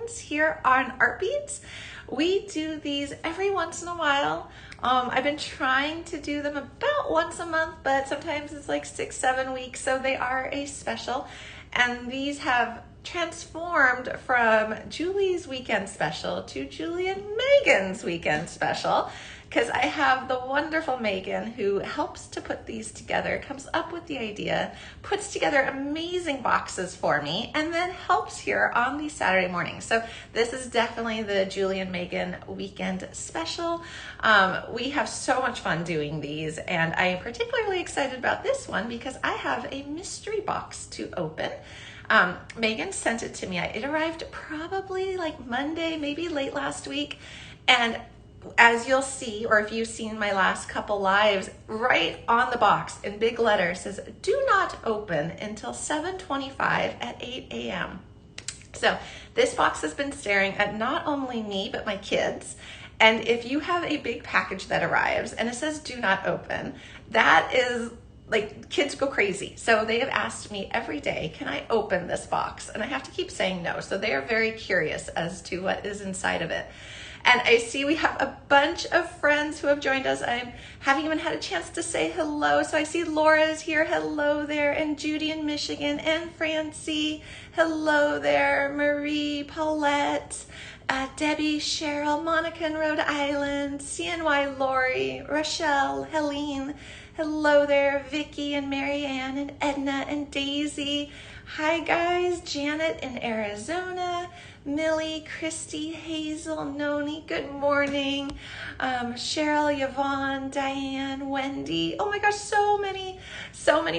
friends here on Art Beads. We do these every once in a while. I've been trying to do them about once a month, but sometimes it's like 6-7 weeks, so they are a special. And these have transformed from Julie's weekend special to Julie and Megan's weekend special, because I have the wonderful Megan who helps to put these together, comes up with the idea, puts together amazing boxes for me, and then helps here on these Saturday mornings. So this is definitely the Julie and Megan weekend special. We have so much fun doing these, and I am particularly excited about this one because I have a mystery box to open. Megan sent it to me. It arrived probably like Monday, maybe late last week, and as you'll see, or if you've seen my last couple lives, right on the box in big letters says, do not open until 7:25 at 8 a.m. So this box has been staring at not only me, but my kids. And if you have a big package that arrives and it says do not open, that is like, kids go crazy. So they have asked me every day, can I open this box? And I have to keep saying no. So they are very curious as to what is inside of it. And I see we have a bunch of friends who have joined us. I haven't even had a chance to say hello. So I see Laura's here, hello there, and Judy in Michigan, and Francie, hello there, Marie, Paulette, Debbie, Cheryl, Monica in Rhode Island, CNY Lori, Rochelle, Helene, hello there, Vicky and Marianne and Edna and Daisy. Hi guys, Janet in Arizona, Millie, Christy, Hazel, Noni, good morning. Cheryl, Yvonne, Diane, Wendy. Oh my gosh, so many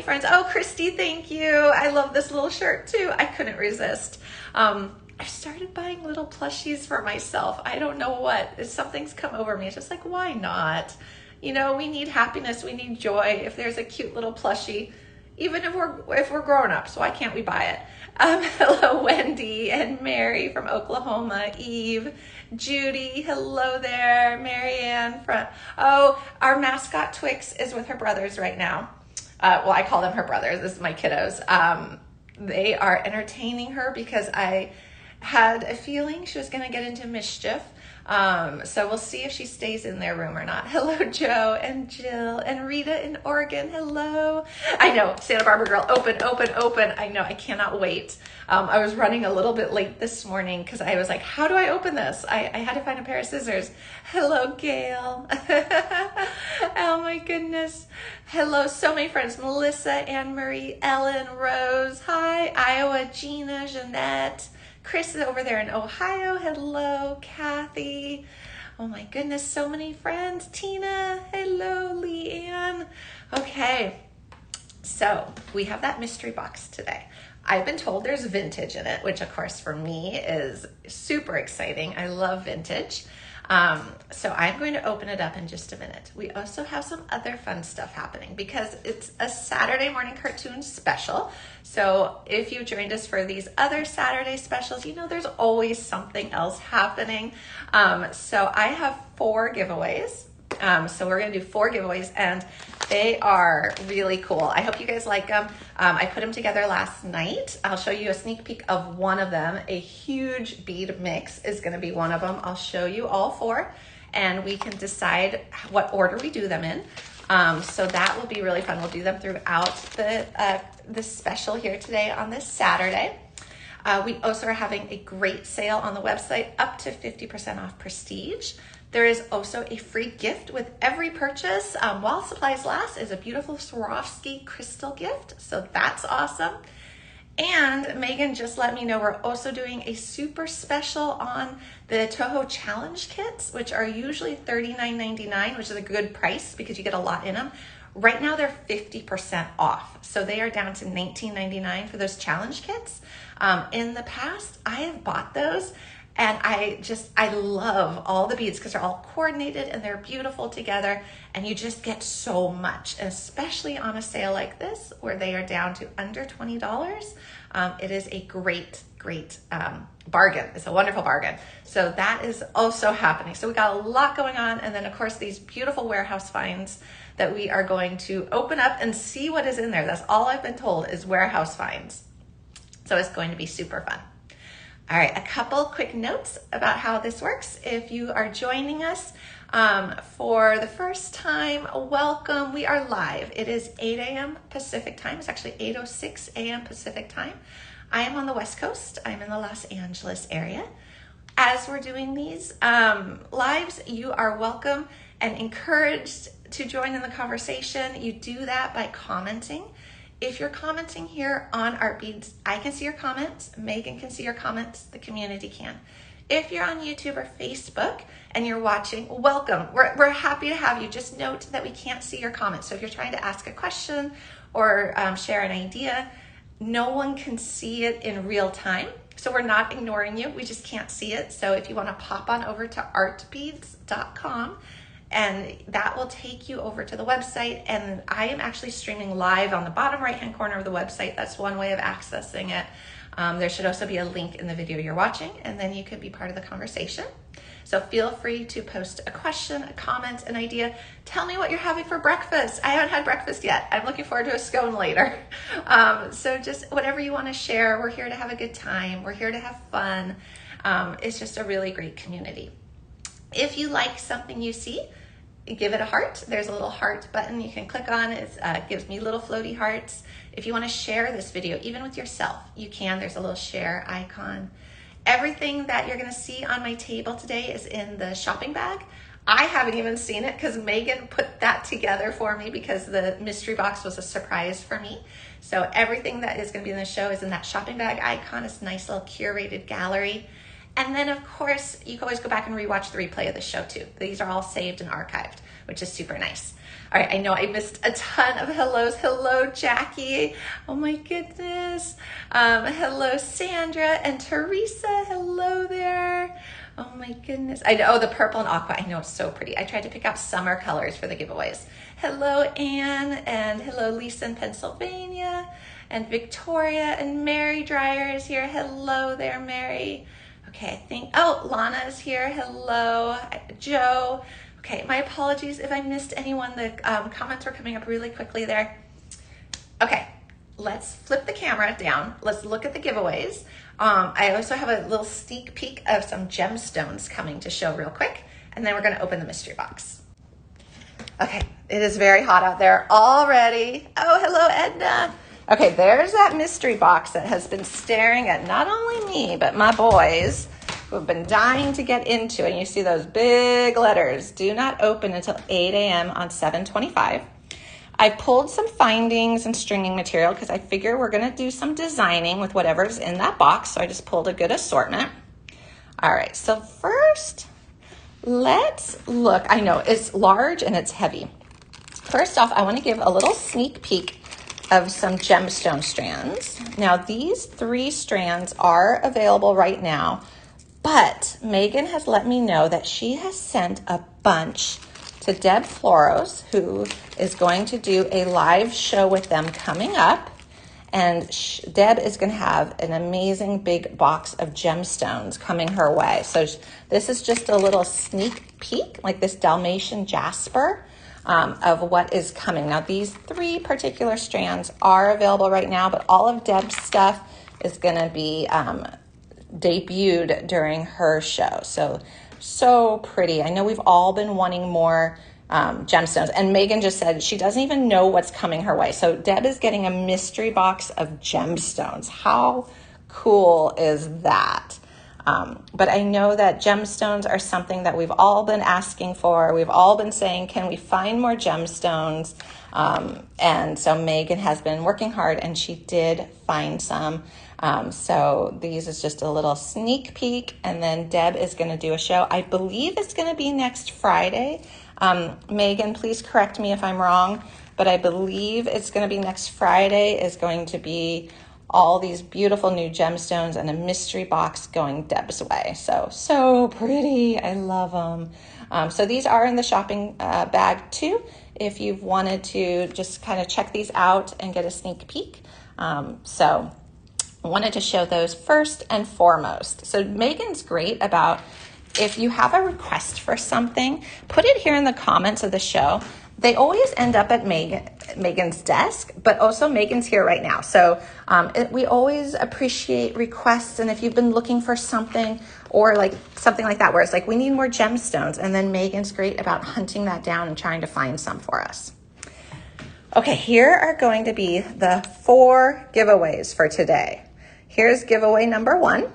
friends. Oh, Christy, thank you. I love this little shirt too. I couldn't resist. I started buying little plushies for myself. I don't know what. Something's come over me. It's just like, why not? You know, we need happiness. We need joy. If there's a cute little plushie, even if we're grown up, so why can't we buy it? Hello, Wendy and Mary from Oklahoma, Eve, Judy, hello there, Marianne our mascot Twix is with her brothers right now. Well, I call them her brothers. This is my kiddos. They are entertaining her because I had a feeling she was going to get into mischief. So we'll see if she stays in their room or not. Hello, Joe and Jill and Rita in Oregon. Hello. I know, Santa Barbara girl, open. I know, I cannot wait. I was running a little bit late this morning because I was like, how do I open this? I had to find a pair of scissors. Hello, Gail. Oh my goodness. Hello, so many friends. Melissa, Anne Marie, Ellen, Rose. Hi, Iowa, Gina, Jeanette. Chris is over there in Ohio. Hello, Kathy. Oh my goodness, so many friends. Tina, hello, Leanne. Okay, so we have that mystery box today. I've been told there's vintage in it, which of course for me is super exciting. I love vintage. So I'm going to open it up in just a minute. We also have some other fun stuff happening because it's a Saturday morning cartoon special. So if you joined us for these other Saturday specials, you know there's always something else happening. So I have 4 giveaways. So we're going to do 4 giveaways and they are really cool. I hope you guys like them. I put them together last night. I'll show you a sneak peek of one of them. A huge bead mix is going to be one of them. I'll show you all 4 and we can decide what order we do them in. So that will be really fun. We'll do them throughout the special here today on this Saturday. We also are having a great sale on the website, up to 50% off Prestige. There is also a free gift with every purchase. While supplies last is a beautiful Swarovski crystal gift. So that's awesome. And Megan just let me know we're also doing a super special on the Toho Challenge kits, which are usually $39.99, which is a good price because you get a lot in them. Right now they're 50% off. So they are down to $19.99 for those challenge kits. In the past, I have bought those and I love all the beads because they're all coordinated and they're beautiful together and you just get so much, and especially on a sale like this where they are down to under $20. It is a great bargain. It's a wonderful bargain. So that is also happening. So we got a lot going on. And then of course these beautiful warehouse finds that we are going to open up and see what is in there. That's all I've been told is warehouse finds. So it's going to be super fun. All right, a couple quick notes about how this works. If you are joining us for the first time, welcome. We are live. It is 8 a.m. Pacific time. It's actually 8:06 a.m. Pacific time. I am on the West Coast. I'm in the Los Angeles area. As we're doing these lives, you are welcome and encouraged to join in the conversation. You do that by commenting. If you're commenting here on Art Beads, I can see your comments, Megan can see your comments, the community can. If you're on YouTube or Facebook and you're watching, welcome. We're happy to have you. Just note that we can't see your comments. So if you're trying to ask a question or share an idea, no one can see it in real time. So we're not ignoring you, we just can't see it. So if you wanna pop on over to artbeads.com, and that will take you over to the website, and I am actually streaming live on the bottom right hand corner of the website. That's one way of accessing it. There should also be a link in the video you're watching, and then you could be part of the conversation. So feel free to post a question, a comment, an idea. Tell me what you're having for breakfast. I haven't had breakfast yet. I'm looking forward to a scone later. So just whatever you want to share. We're here to have a good time. We're here to have fun. It's just a really great community. If you like something you see, give it a heart. There's a little heart button you can click on. It gives me little floaty hearts. If you want to share this video, even with yourself, you can. There's a little share icon. Everything that you're going to see on my table today is in the shopping bag. I haven't even seen it because Megan put that together for me because the mystery box was a surprise for me. So everything that is going to be in the show is in that shopping bag icon. It's a nice little curated gallery. And then, of course, you can always go back and rewatch the replay of the show, too. These are all saved and archived, which is super nice. All right, I know I missed a ton of hellos. Hello, Jackie. Oh, my goodness. Hello, Sandra and Teresa. Hello there. Oh, my goodness. I know, the purple and aqua. I know, it's so pretty. I tried to pick out summer colors for the giveaways. Hello, Anne, and hello, Lisa in Pennsylvania, and Victoria, and Mary Dreyer is here. Hello there, Mary. Okay, I think, oh, Lana is here. Hello, Joe. Okay, my apologies if I missed anyone. The comments were coming up really quickly there. Okay, let's flip the camera down. Let's look at the giveaways. I also have a little sneak peek of some gemstones coming to show real quick, and then we're gonna open the mystery box. Okay, it is very hot out there already. Oh, hello, Edna. Okay, there's that mystery box that has been staring at not only me, but my boys who have been dying to get into it. And you see those big letters, do not open until 8 a.m. on 7/25. I pulled some findings and stringing material because I figure we're gonna do some designing with whatever's in that box. So I just pulled a good assortment. All right, so first, let's look. I know it's large and it's heavy. First off, I wanna give a little sneak peek of some gemstone strands. Now these 3 strands are available right now, but Megan has let me know that she has sent a bunch to Deb Floros, who is going to do a live show with them coming up. And Deb is going to have an amazing big box of gemstones coming her way. So this is just a little sneak peek, like this Dalmatian jasper, of what is coming. Now these 3 particular strands are available right now, but all of Deb's stuff is gonna be debuted during her show. So pretty. I know we've all been wanting more gemstones, and Megan just said she doesn't even know what's coming her way. So Deb is getting a mystery box of gemstones. How cool is that? But I know that gemstones are something that we've all been asking for. We've all been saying, can we find more gemstones? And so Megan has been working hard, and she did find some. So these is just a little sneak peek, and then Deb is going to do a show. I believe it's going to be next Friday. Megan, please correct me if I'm wrong, but I believe it's going to be next Friday is going to be all these beautiful new gemstones and a mystery box going Deb's way. So pretty. I love them. So these are in the shopping bag too, if you've wanted to just kind of check these out and get a sneak peek. So I wanted to show those first and foremost. So Megan's great about, if you have a request for something, put it here in the comments of the show. They always end up at Megan's desk, but also Megan's here right now. So we always appreciate requests. And if you've been looking for something or like something like that, where it's like, we need more gemstones. And then Megan's great about hunting that down and trying to find some for us. Okay, here are going to be the 4 giveaways for today. Here's giveaway number 1.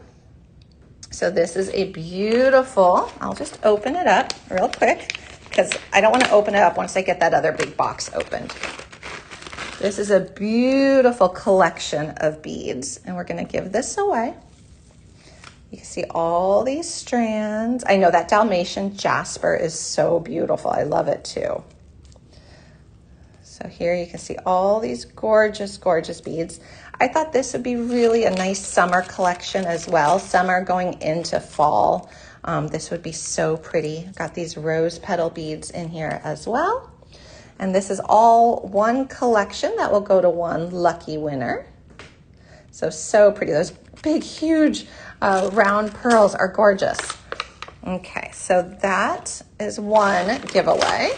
So this is a beautiful, I'll just open it up real quick because I don't want to open it up once I get that other big box opened. This is a beautiful collection of beads, and we're going to give this away. You can see all these strands. I know that Dalmatian jasper is so beautiful. I love it too. So here you can see all these gorgeous, gorgeous beads. I thought this would be really a nice summer collection as well. Summer going into fall. This would be so pretty. Got these rose petal beads in here as well. And this is all one collection that will go to one lucky winner. So pretty. Those big, huge round pearls are gorgeous. Okay, so that is one giveaway.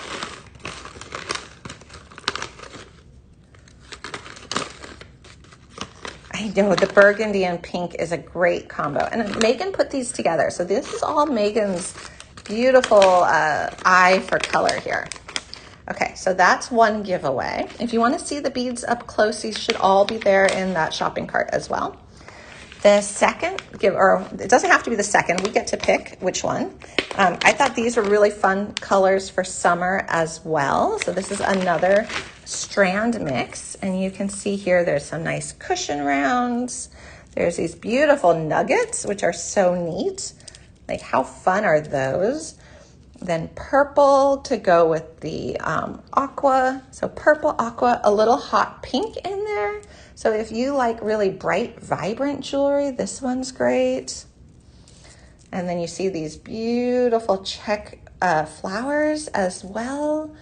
I know the burgundy and pink is a great combo. And Megan put these together. So this is all Megan's beautiful eye for color here. Okay, so that's one giveaway. If you want to see the beads up close, these should all be there in that shopping cart as well. The second or it doesn't have to be the second. We get to pick which one. I thought these were really fun colors for summer as well. So this is another strand mix, and you can see here there's some nice cushion rounds. There's these beautiful nuggets, which are so neat. Like, how fun are those? Then purple to go with the aqua. So purple, aqua, a little hot pink in there. So if you like really bright, vibrant jewelry, this one's great. And then you see these beautiful check flowers as well.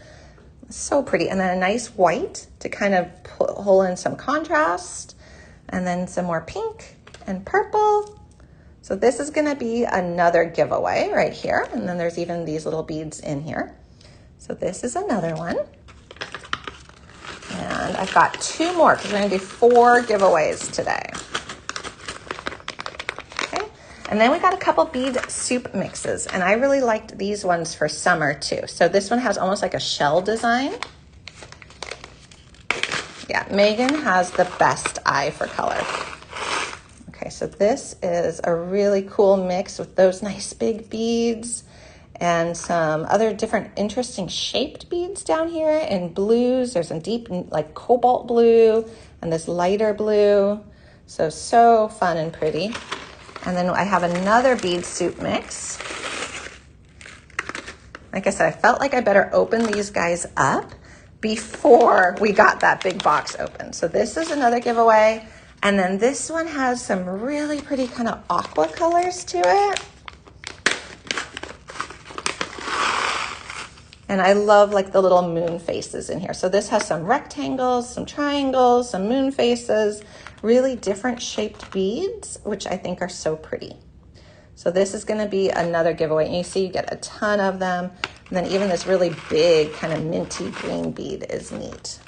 So pretty. And then a nice white to kind of pull in some contrast. And then some more pink and purple. So this is going to be another giveaway right here. And then there's even these little beads in here. So this is another one. And I've got 2 more because we're going to do 4 giveaways today. Okay. And then we got a couple bead soup mixes. And I really liked these ones for summer too. So this one has almost like a shell design. Yeah, Megan has the best eye for color. Okay, so this is a really cool mix with those nice big beads and some other different interesting shaped beads down here in blues. There's some deep like cobalt blue and this lighter blue. So fun and pretty. And then I have another bead soup mix. Like I said, I felt like I better open these guys up before we got that big box open. So this is another giveaway. And then this one has some really pretty kind of aqua colors to it. And I love like the little moon faces in here. So this has some rectangles, some triangles, some moon faces, really different shaped beads, which I think are so pretty. So this is gonna be another giveaway. And you see you get a ton of them. And then even this really big kind of minty green bead is neat.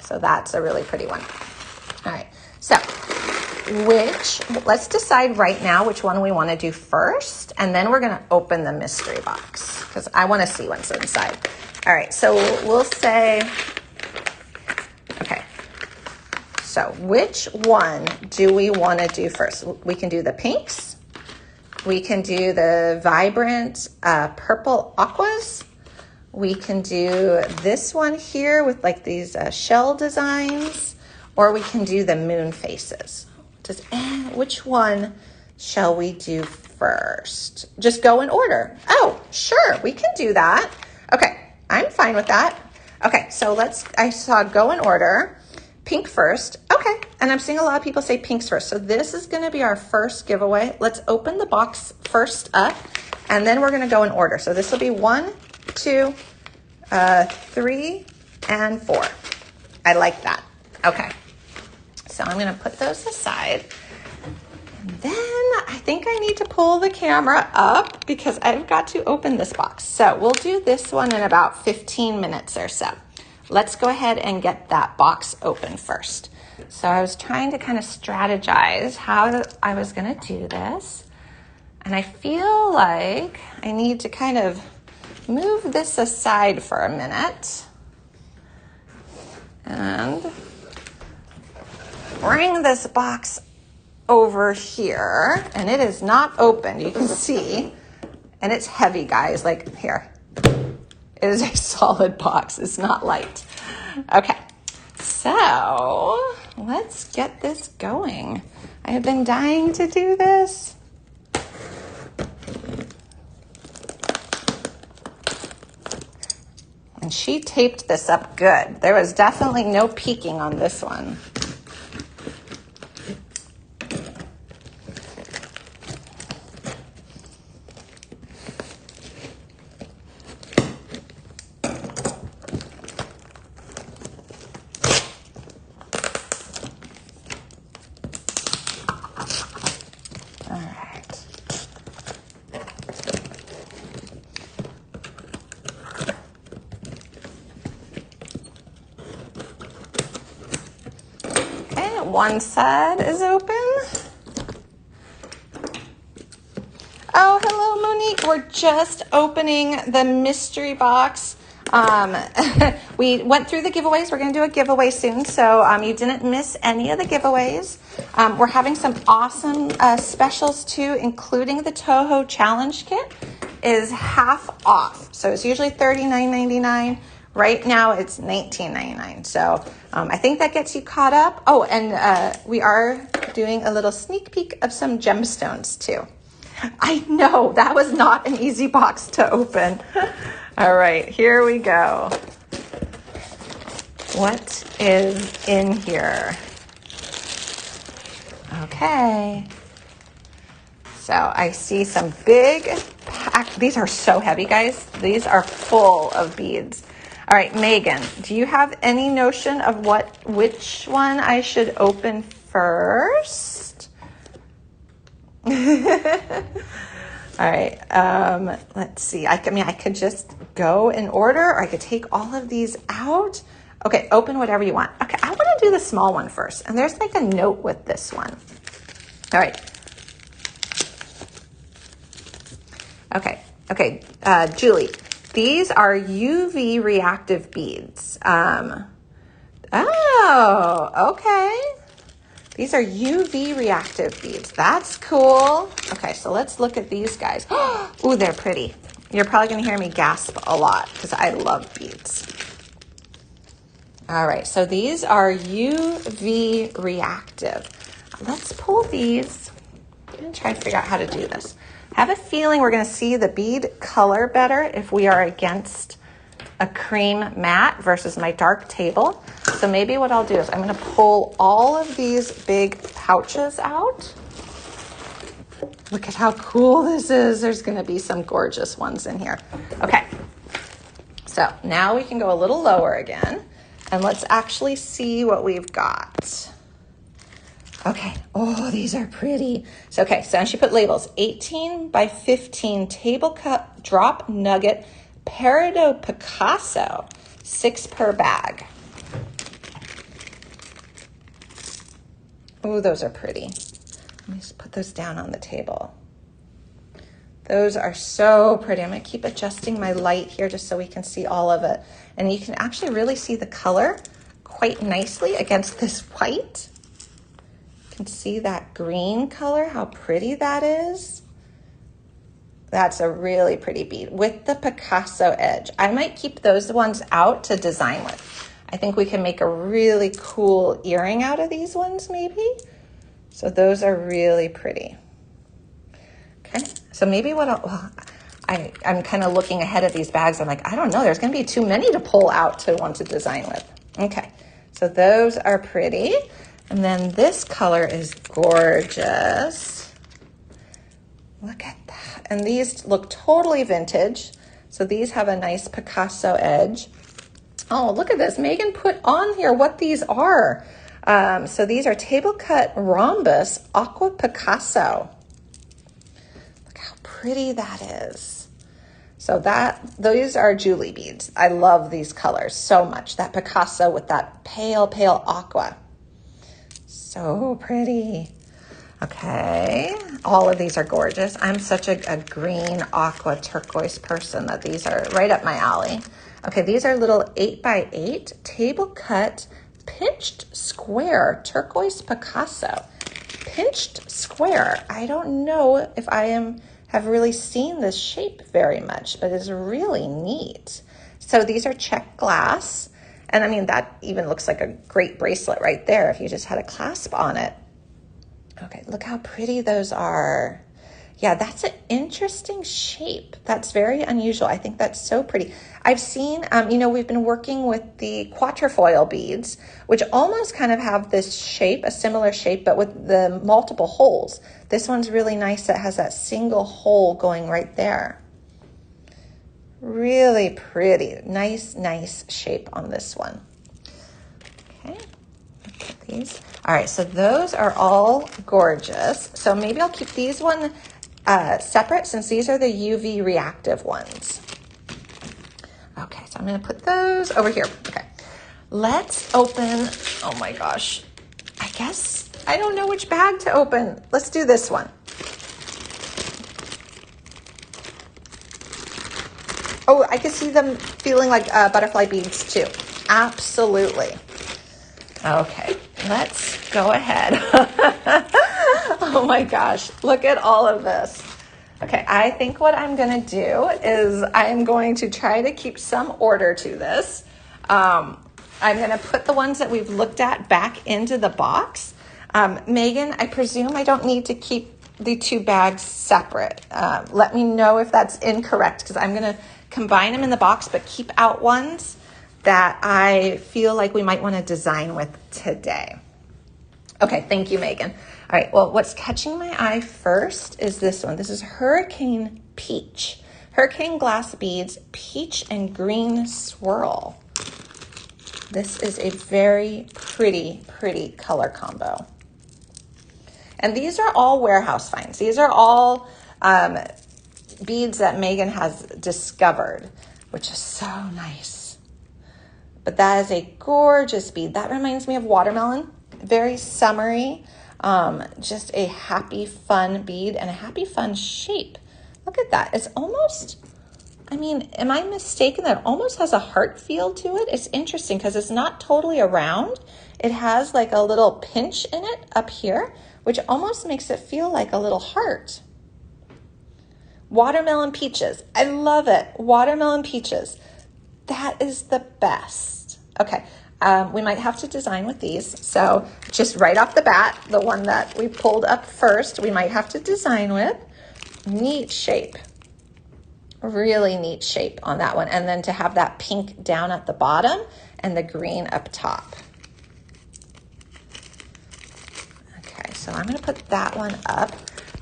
So that's a really pretty one. All right, so let's decide right now which one we want to do first, and then we're going to open the mystery box because I want to see what's inside. All right, so we'll say, okay, so which one do we want to do first? We can do the pinks. We can do the vibrant purple aquas. We can do this one here with like these shell designs. Or we can do the moon faces. Which one shall we do first? Just go in order. Oh, sure, we can do that. Okay, I'm fine with that. Okay, so I saw go in order. Pink first. Okay, and I'm seeing a lot of people say pinks first. So this is gonna be our first giveaway. Let's open the box first up, and then we're gonna go in order. So this will be 1, 2, 3, and 4. I like that. Okay. So I'm going to put those aside. Then I think I need to pull the camera up because I've got to open this box. So we'll do this one in about 15 minutes or so. Let's go ahead and get that box open first. So I was trying to kind of strategize how I was going to do this. And I feel like I need to kind of move this aside for a minute and bring this box over here, and it is not open, you can see, and it's heavy, guys. Like, here, it is a solid box, it's not light. Okay, so let's get this going. I have been dying to do this. And she taped this up good. There was definitely no peeking on this one. One side is open. Oh, hello, Monique. We're just opening the mystery box. We went through the giveaways. We're going to do a giveaway soon, so you didn't miss any of the giveaways. We're having some awesome specials too, including the Toho Challenge Kit is half off. So it's usually $39.99. Right now it's $19.99. So I think that gets you caught up. Oh, and we are doing a little sneak peek of some gemstones too. I know, that was not an easy box to open. All right, here we go. What is in here? Okay. So I see some big these are so heavy, guys. These are full of beads. All right, Megan, do you have any notion of which one I should open first? All right, let's see. I could just go in order, or I could take all of these out. Okay, open whatever you want. Okay, I want to do the small one first. And there's like a note with this one. All right. Okay, Julie, these are UV reactive beads. Oh, okay. These are UV reactive beads. That's cool. Okay, so let's look at these guys. Ooh, they're pretty. You're probably gonna hear me gasp a lot because I love beads. All right, so these are UV reactive. Let's pull these. I'm gonna try to figure out how to do this. I have a feeling we're gonna see the bead color better if we are against a cream matte versus my dark table. So maybe what I'll do is I'm gonna pull all of these big pouches out. Look at how cool this is. There's gonna be some gorgeous ones in here. Okay, so now we can go a little lower again and let's actually see what we've got. Okay, oh, these are pretty. So, okay, so she put labels, 18 by 15 table cup drop nugget Peridot Picasso, 6 per bag. Oh, those are pretty. Let me just put those down on the table. Those are so pretty. I'm gonna keep adjusting my light here just so we can see all of it. And you can actually really see the color quite nicely against this white. You can see that green color, how pretty that is. That's a really pretty bead with the Picasso edge. I might keep those ones out to design with. I think we can make a really cool earring out of these ones maybe. So those are really pretty. Okay, so maybe I'm kind of looking ahead of these bags. I'm like, I don't know, there's gonna be too many to pull out to want to design with. Okay, so those are pretty. And then this color is gorgeous. Look at that. And these look totally vintage. So these have a nice Picasso edge. Oh, look at this. Megan put on here what these are. So these are table cut rhombus aqua Picasso. Look how pretty that is. So those are Julie beads. I love these colors so much. That Picasso with that pale, pale aqua. So pretty. Okay, all of these are gorgeous. I'm such a green aqua turquoise person that these are right up my alley. Okay, these are little 8x8 table cut pinched square turquoise Picasso. Pinched square. I don't know if I have really seen this shape very much, but it's really neat. So these are check glass. And I mean, that even looks like a great bracelet right there if you just had a clasp on it. Okay, look how pretty those are. Yeah, that's an interesting shape. That's very unusual. I think that's so pretty. I've seen, we've been working with the quatrefoil beads, which almost kind of have this shape, a similar shape, but with the multiple holes. This one's really nice that has that single hole going right there. Really pretty. Nice, nice shape on this one. Okay, look at these. All right, so those are all gorgeous. So maybe I'll keep these one separate since these are the UV reactive ones. Okay, so I'm gonna put those over here. Okay, let's open, oh my gosh, I guess, I don't know which bag to open. Let's do this one. Oh, I can see them feeling like butterfly beads too. Absolutely. Okay, let's go ahead. Oh my gosh, look at all of this. Okay, I think what I'm gonna do is I'm going to try to keep some order to this. I'm gonna put the ones that we've looked at back into the box. Megan, I presume I don't need to keep the two bags separate. Let me know if that's incorrect because I'm gonna combine them in the box but keep out ones that I feel like we might want to design with today. Okay, thank you, Megan. All right, well, what's catching my eye first is this one. This is Hurricane Peach. Hurricane glass beads, peach and green swirl. This is a very pretty, pretty color combo. And these are all warehouse finds. These are all beads that Megan has discovered, which is so nice. But that is a gorgeous bead. That reminds me of watermelon. Very summery. Just a happy, fun bead and a happy, fun shape. Look at that. It's almost, I mean, am I mistaken that it almost has a heart feel to it? It's interesting because it's not totally a round. It has like a little pinch in it up here, which almost makes it feel like a little heart. Watermelon peaches. I love it. Watermelon peaches. That is the best. Okay, we might have to design with these. So just right off the bat, the one that we pulled up first, we might have to design with. Neat shape. Really neat shape on that one. And then to have that pink down at the bottom and the green up top. Okay, so I'm gonna put that one up.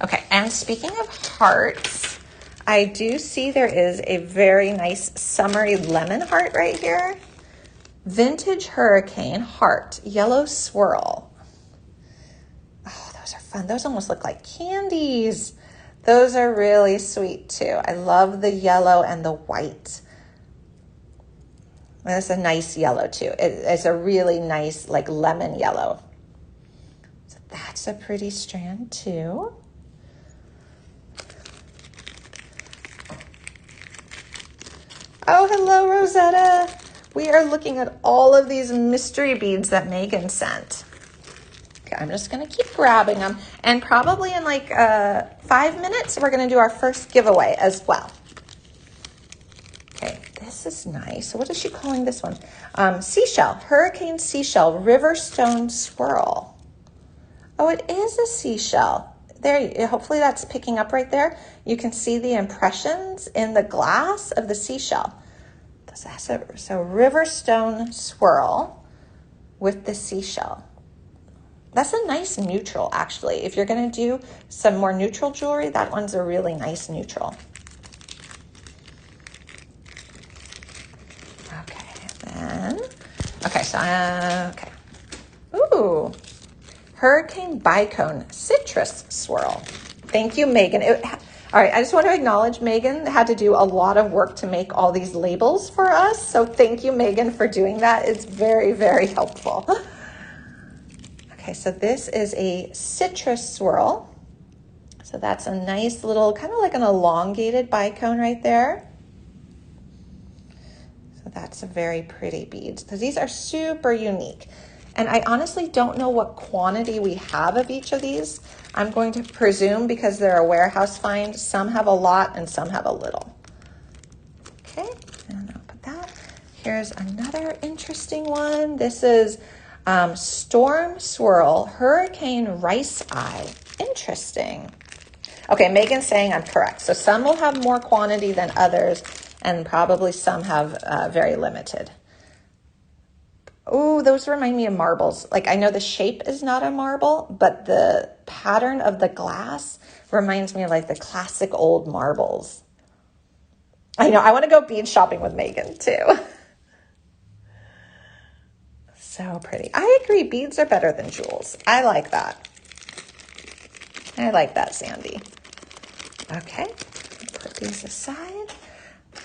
Okay, and speaking of hearts, I do see there is a very nice summery lemon heart right here. Vintage Hurricane Heart, yellow swirl. Oh, those are fun. Those almost look like candies. Those are really sweet too. I love the yellow and the white. And it's a nice yellow too. It's a really nice like lemon yellow. So that's a pretty strand too. Oh, hello, Rosetta. We are looking at all of these mystery beads that Megan sent. Okay, I'm just gonna keep grabbing them. And probably in like 5 minutes, we're gonna do our first giveaway as well. Okay, this is nice. So what is she calling this one? Seashell, Hurricane Seashell, Riverstone Swirl. Oh, it is a seashell. There, hopefully that's picking up right there. You can see the impressions in the glass of the seashell. So Riverstone Swirl with the seashell. That's a nice neutral, actually. If you're gonna do some more neutral jewelry, that one's a really nice neutral. Okay, then, okay, so, okay. Ooh, Ooh, Hurricane Bicone Citrus Swirl. Thank you, Megan. All right, I just want to acknowledge Megan had to do a lot of work to make all these labels for us. So thank you, Megan, for doing that. It's very, very helpful. Okay, so this is a citrus swirl. So that's a nice little, kind of like an elongated bicone right there. So that's a very pretty bead. So these are super unique. And I honestly don't know what quantity we have of each of these. I'm going to presume, because they're a warehouse find, some have a lot and some have a little. Okay, and I'll put that. Here's another interesting one. This is Storm Swirl Hurricane Rice Eye. Interesting. Okay, Megan's saying I'm correct. So some will have more quantity than others, and probably some have very limited. Oh, those remind me of marbles. Like, I know the shape is not a marble, but the pattern of the glass reminds me of like the classic old marbles. I know, I want to go bead shopping with Megan too. So pretty. I agree, beads are better than jewels. I like that. I like that, Sandy. Okay, put these aside.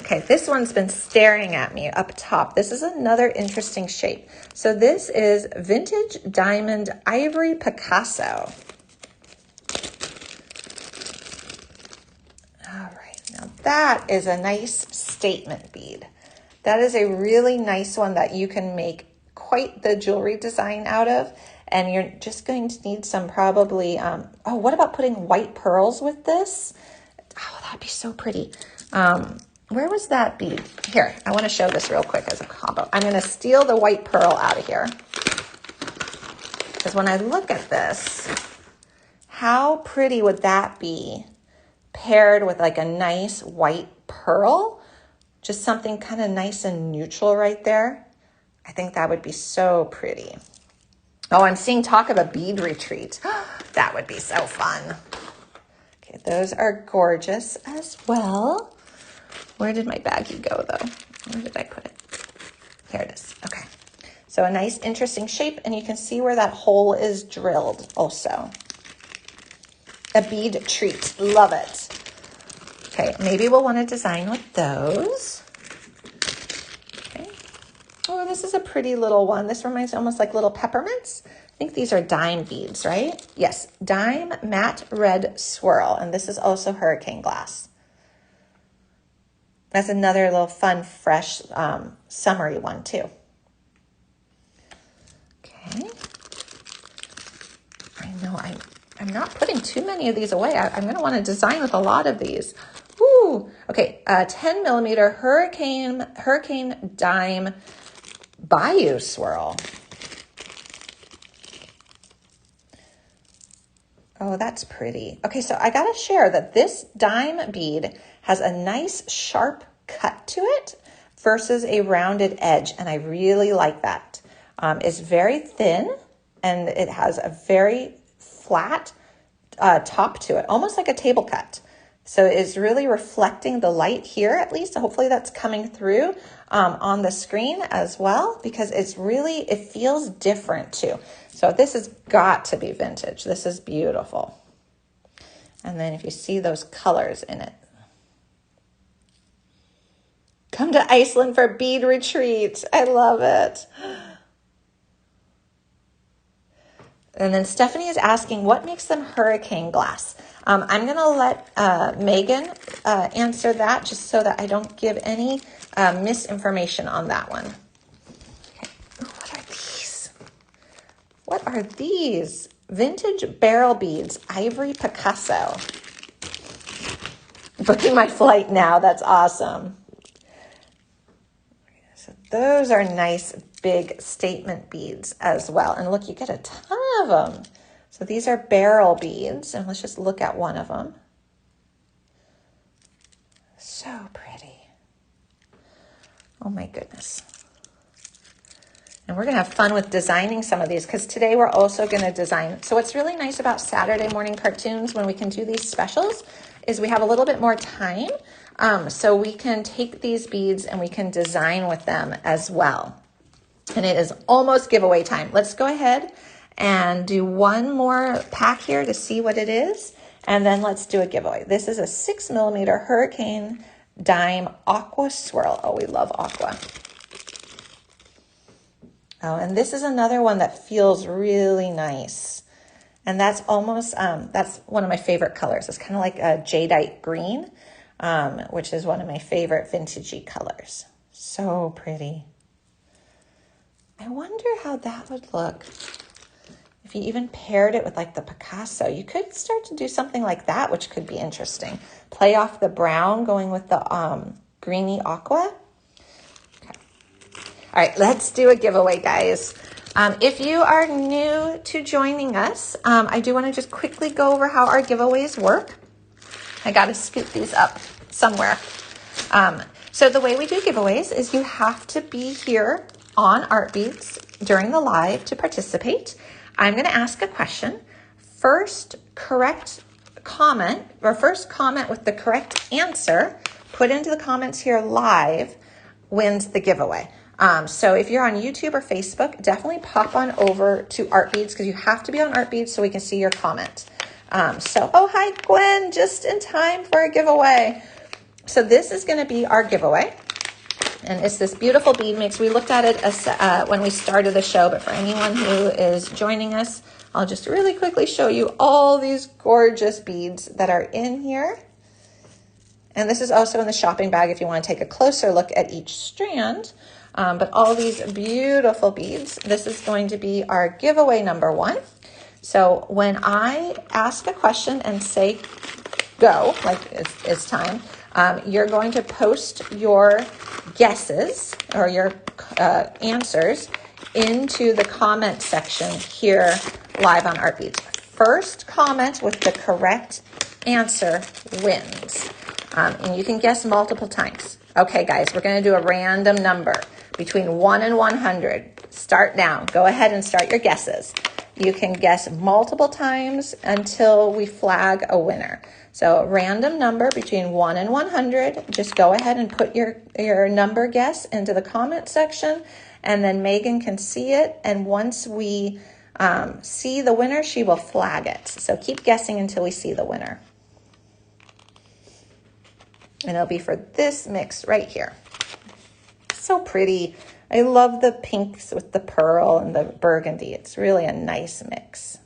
Okay, this one's been staring at me up top. This is another interesting shape. So this is Vintage Diamond Ivory Picasso. All right, now that is a nice statement bead. That is a really nice one that you can make quite the jewelry design out of. And you're just going to need some probably, oh, what about putting white pearls with this? Oh, that'd be so pretty. Where was that bead? Here, I want to show this real quick as a combo. I'm going to steal the white pearl out of here. Because when I look at this, how pretty would that be paired with like a nice white pearl? Just something kind of nice and neutral right there. I think that would be so pretty. Oh, I'm seeing talk of a bead retreat. That would be so fun. Okay, those are gorgeous as well. Where did my baggie go though? Where did I put it? Here it is. Okay. So a nice, interesting shape, and you can see where that hole is drilled also. A bead treat. Love it. Okay, maybe we'll want to design with those. Okay. Oh, this is a pretty little one. This reminds me almost like little peppermints. I think these are dime beads, right? Yes, dime matte red swirl, and this is also hurricane glass. That's another little fun, fresh, summery one too. Okay. I know I'm not putting too many of these away. I'm going to want to design with a lot of these. Ooh, okay. 10 millimeter hurricane dime bayou swirl. Oh, that's pretty. Okay, so I got to share that this dime bead has a nice sharp cut to it versus a rounded edge, and I really like that. It's very thin, and it has a very flat top to it, almost like a table cut. So it's really reflecting the light here, at least. Hopefully that's coming through on the screen as well, because it feels different too. So this has got to be vintage. This is beautiful. And then if you see those colors in it. Come to Iceland for bead retreat. I love it. And then Stephanie is asking, what makes them hurricane glass? I'm going to let Megan answer that, just so that I don't give any misinformation on that one. Okay. Ooh, what are these? What are these? Vintage barrel beads, Ivory Picasso. Booking my flight now. That's awesome. So those are nice big statement beads as well. And look, you get a ton of them. So these are barrel beads, and let's just look at one of them. So pretty. Oh my goodness. And we're going to have fun with designing some of these, because today we're also going to design. So what's really nice about Saturday morning cartoons when we can do these specials is we have a little bit more time. So we can take these beads and we can design with them as well. And it is almost giveaway time. Let's go ahead and do one more pack here to see what it is. And then let's do a giveaway. This is a 6mm Hurricane Dime Aqua Swirl. Oh, we love aqua. Oh, and this is another one that feels really nice. And that's almost, that's one of my favorite colors. It's kind of like a jadeite green, which is one of my favorite vintagey colors. So pretty. I wonder how that would look if you even paired it with like the Picasso. You could start to do something like that, which could be interesting. Play off the brown going with the greeny aqua. Okay. All right, let's do a giveaway, guys. If you are new to joining us, I do want to just quickly go over how our giveaways work. I got to scoop these up somewhere. So the way we do giveaways is you have to be here on Art Beads during the live to participate. I'm going to ask a question. First correct comment, or first comment with the correct answer put into the comments here live wins the giveaway. So if you're on YouTube or Facebook, definitely pop on over to Art Beads because you have to be on Art Beads so we can see your comment. Oh, hi, Gwen, just in time for a giveaway. So this is going to be our giveaway. And it's this beautiful bead mix. We looked at it as, when we started the show, but for anyone who is joining us, I'll just really quickly show you all these gorgeous beads that are in here. And this is also in the shopping bag if you want to take a closer look at each strand. But all these beautiful beads, this is going to be our giveaway number 1. So when I ask a question and say go, like it's time, you're going to post your guesses or your answers into the comment section here live on Art Beads. First comment with the correct answer wins. And you can guess multiple times. Okay, guys, we're going to do a random number between 1 and 100. Start now. Go ahead and start your guesses. You can guess multiple times until we flag a winner. So a random number between 1 and 100. Just go ahead and put your number guess into the comment section, and then Megan can see it. And once we see the winner, she will flag it. So keep guessing until we see the winner. And it'll be for this mix right here. So pretty. I love the pinks with the pearl and the burgundy. It's really a nice mix.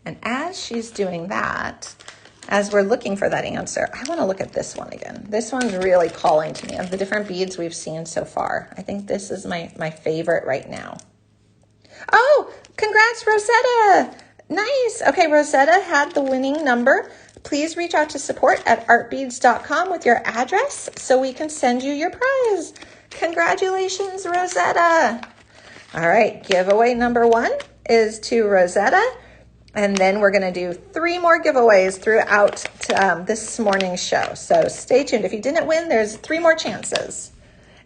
And as she's doing that, as we're looking for that answer, I want to look at this one again. This one's really calling to me. Of the different beads we've seen so far, I think this is my favorite right now. Oh, congrats, Rosetta. Nice. Okay, Rosetta had the winning number. Please reach out to support@artbeads.com with your address so we can send you your prize. Congratulations, Rosetta. All right, giveaway number 1 is to Rosetta. And then we're going to do 3 more giveaways throughout this morning's show. So stay tuned. If you didn't win, there's 3 more chances.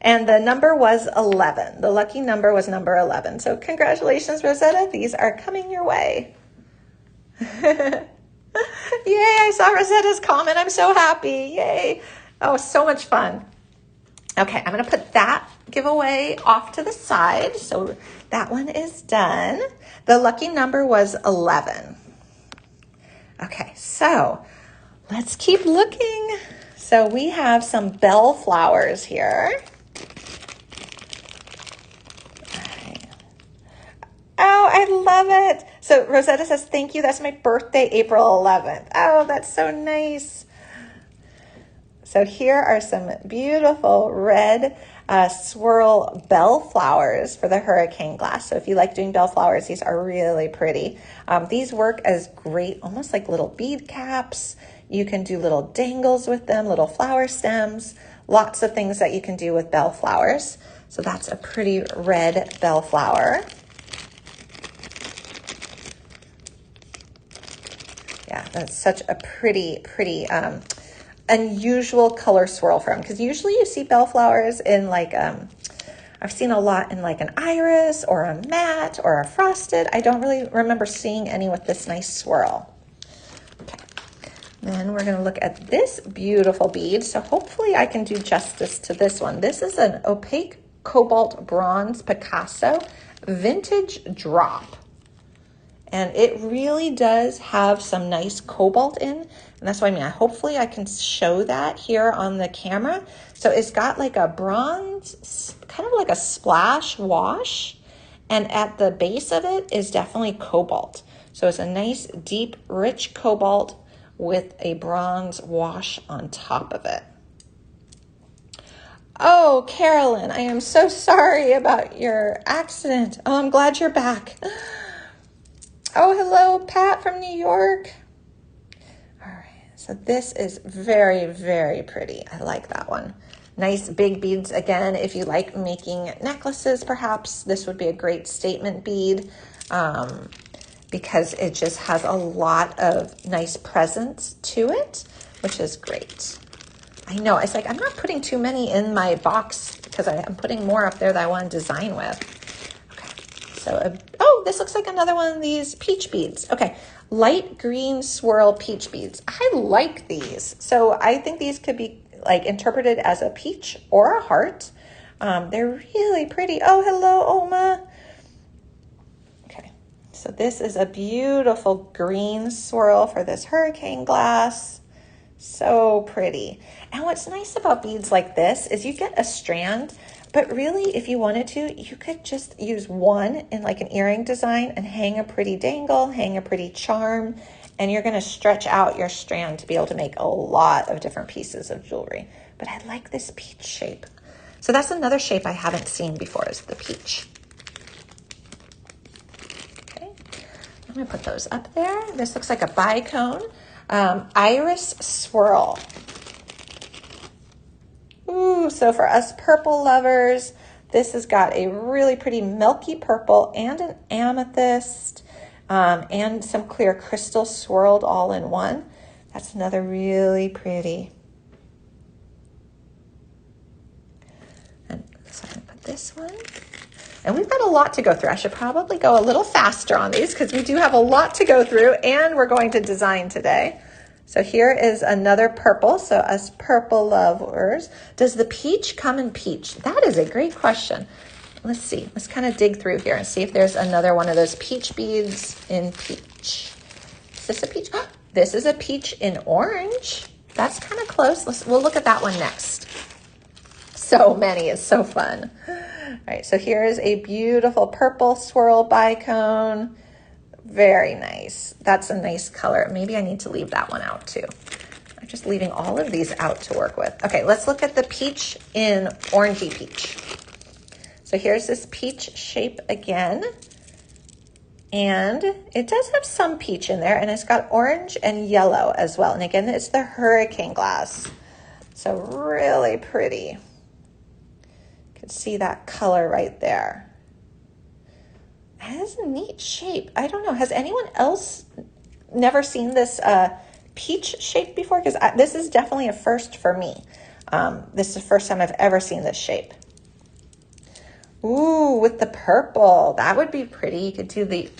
And the number was 11. The lucky number was number 11. So congratulations, Rosetta. These are coming your way. Yay, I saw Rosetta's comment. I'm so happy. Yay. Oh, so much fun. Okay, I'm going to put that giveaway off to the side. So that one is done. The lucky number was 11. Okay, so let's keep looking. So we have some bell flowers here. Oh, I love it. So Rosetta says, thank you. That's my birthday, April 11th. Oh, that's so nice. So here are some beautiful red swirl bell flowers for the hurricane glass. So if you like doing bell flowers, these are really pretty. These work as great, almost like little bead caps. You can do little dangles with them, little flower stems, lots of things that you can do with bell flowers. So that's a pretty red bell flower. Yeah, that's such a pretty, unusual color swirl for them. Because usually you see bellflowers in like, I've seen a lot in like an iris or a matte or a frosted. I don't really remember seeing any with this nice swirl. Okay. Then we're going to look at this beautiful bead. So hopefully I can do justice to this one. This is an opaque cobalt bronze Picasso vintage drop. And it really does have some nice cobalt in. And that's what I mean. Hopefully I can show that here on the camera. So it's got like a bronze, kind of like a splash wash. And at the base of it is definitely cobalt. So it's a nice, deep, rich cobalt with a bronze wash on top of it. Oh, Carolyn, I am so sorry about your accident. Oh, I'm glad you're back. Oh, hello, Pat from New York. All right, so this is very, very pretty. I like that one. Nice big beads. Again, if you like making necklaces, perhaps this would be a great statement bead. Because it just has a lot of nice presence to it, which is great. I know, it's like I'm not putting too many in my box because I'm putting more up there that I want to design with. Okay, so, oh, this looks like another one of these peach beads. Okay, light green swirl peach beads. I like these. So I think these could be like interpreted as a peach or a heart. They're really pretty. Oh, hello, Oma. So this is a beautiful green swirl for this hurricane glass. So pretty. And what's nice about beads like this is you get a strand, but really if you wanted to, you could just use one in like an earring design and hang a pretty dangle, hang a pretty charm, and you're gonna stretch out your strand to be able to make a lot of different pieces of jewelry. But I like this peach shape. So that's another shape I haven't seen before is the peach. I'm gonna put those up there. This looks like a bicone. Iris swirl. Ooh, so for us purple lovers, this has got a really pretty milky purple and an amethyst and some clear crystal swirled all in one. That's another really pretty. And so I'm gonna put this one. And we've got a lot to go through. I should probably go a little faster on these because we do have a lot to go through and we're going to design today. So here is another purple. So us purple lovers. Does the peach come in peach? That is a great question. Let's see. Let's kind of dig through here and see if there's another one of those peach beads in peach. Is this a peach? This is a peach in orange. That's kind of close. We'll look at that one next. So many. It's so fun. All right, so here is a beautiful purple swirl bicone. Very nice. That's a nice color. Maybe I need to leave that one out too. I'm just leaving all of these out to work with. Okay, let's look at the peach in orangey peach. So here's this peach shape again. And it does have some peach in there, and it's got orange and yellow as well. And again, it's the hurricane glass. So really pretty. See that color right there. It has a neat shape. I don't know. Has anyone else never seen this peach shape before? Because this is definitely a first for me. This is the first time I've ever seen this shape. Ooh, with the purple. That would be pretty. You could do the,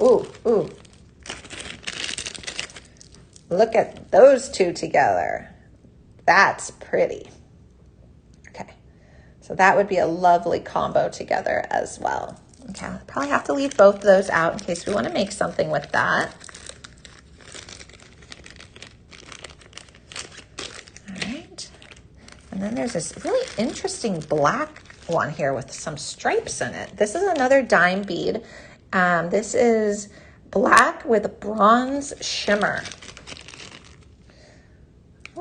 ooh. Look at those two together. That's pretty. So that would be a lovely combo together as well. Okay, I'll probably have to leave both of those out in case we want to make something with that. All right. And then there's this really interesting black one here with some stripes in it. This is another dime bead. This is black with bronze shimmer.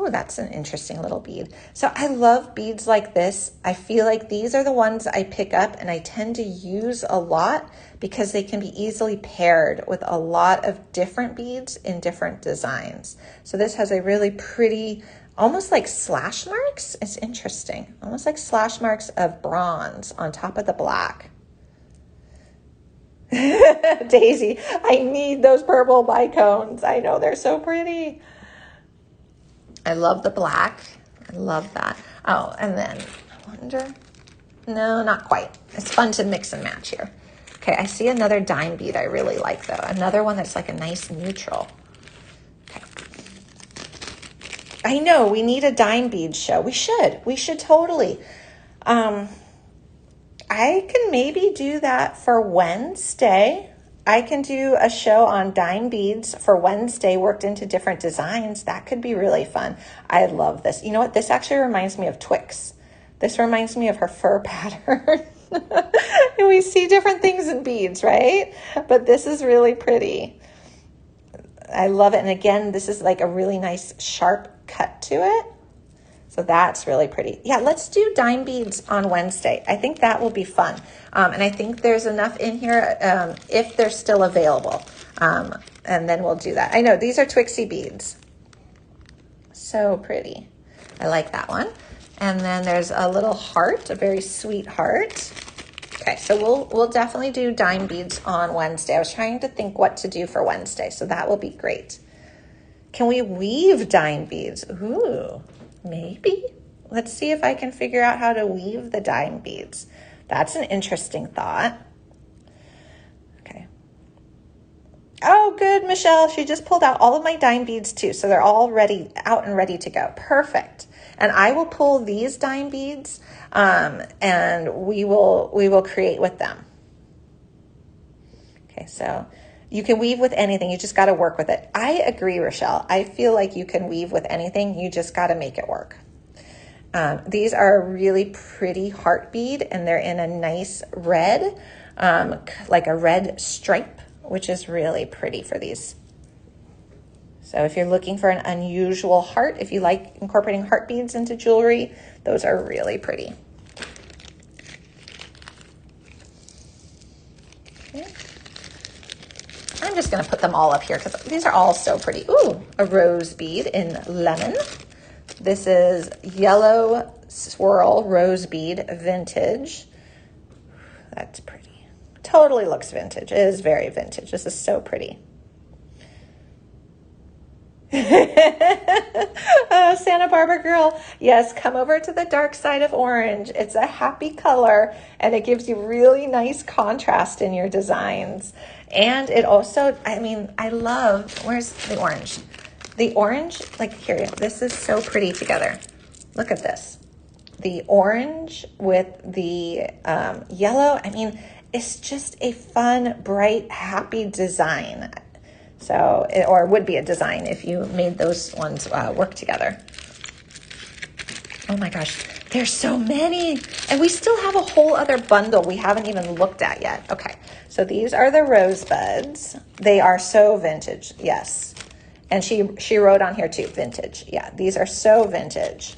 Oh, that's an interesting little bead. So I love beads like this. I feel like these are the ones I pick up and I tend to use a lot because they can be easily paired with a lot of different beads in different designs. So this has a really pretty, almost like slash marks. It's interesting. Almost like slash marks of bronze on top of the black. Daisy, I need those purple bicones. I know they're so pretty. I love the black. I love that. Oh, and then I wonder, no, not quite. It's fun to mix and match here. Okay, I see another dime bead I really like though. Another one that's like a nice neutral. Okay, I know, we need a dime bead show. We should totally. I can maybe do that for Wednesday. I can do a show on dime beads for Wednesday worked into different designs. That could be really fun. I love this. You know what? This actually reminds me of Twix. This reminds me of her fur pattern. And we see different things in beads, right? But this is really pretty. I love it. And again, this is like a really nice sharp cut to it. So that's really pretty. Yeah, let's do dime beads on Wednesday. I think that will be fun. And I think there's enough in here if they're still available. And then we'll do that. I know, these are Twixie beads. So pretty. I like that one. And then there's a little heart, a very sweet heart. Okay, so we'll definitely do dime beads on Wednesday. I was trying to think what to do for Wednesday, so that will be great. Can we weave dime beads? Ooh. Maybe. Let's see if I can figure out how to weave the dime beads. That's an interesting thought. Okay. Oh, good, Michelle. She just pulled out all of my dime beads too. So they're all ready, out and ready to go. Perfect. And I will pull these dime beads and we will create with them. Okay, so you can weave with anything. You just got to work with it. I agree, Rochelle. I feel like you can weave with anything. You just got to make it work. These are a really pretty heart bead, and they're in a nice red, like a red stripe, which is really pretty for these. So if you're looking for an unusual heart, if you like incorporating heart beads into jewelry, those are really pretty. Okay. I'm just going to put them all up here because these are all so pretty. Ooh, a rose bead in lemon. This is yellow swirl rose bead vintage. That's pretty. Totally looks vintage. It is very vintage. This is so pretty. Oh, Santa Barbara girl. Yes, come over to the dark side of orange. It's a happy color and it gives you really nice contrast in your designs. And it also, I mean, I love, where's the orange? The orange, like here, this is so pretty together. Look at this. The orange with the yellow. I mean, it's just a fun, bright, happy design. So, or it would be a design if you made those ones work together. Oh my gosh, there's so many. And we still have a whole other bundle we haven't even looked at yet. Okay, so these are the rosebuds. They are so vintage, yes. And she wrote on here too, vintage. Yeah, these are so vintage.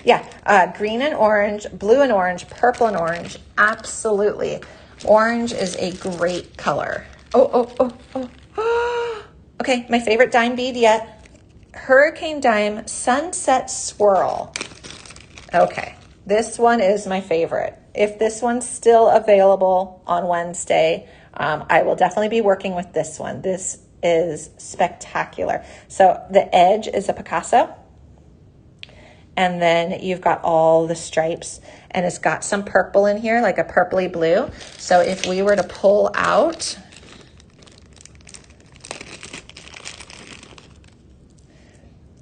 Yeah, green and orange, blue and orange, purple and orange. Absolutely. Orange is a great color. Oh. Okay, my favorite dime bead yet. Hurricane Dime Sunset Swirl. Okay, this one is my favorite. If this one's still available on Wednesday, I will definitely be working with this one. This is spectacular. So the edge is a Picasso. And then you've got all the stripes. And it's got some purple in here, like a purpley blue. So if we were to pull out...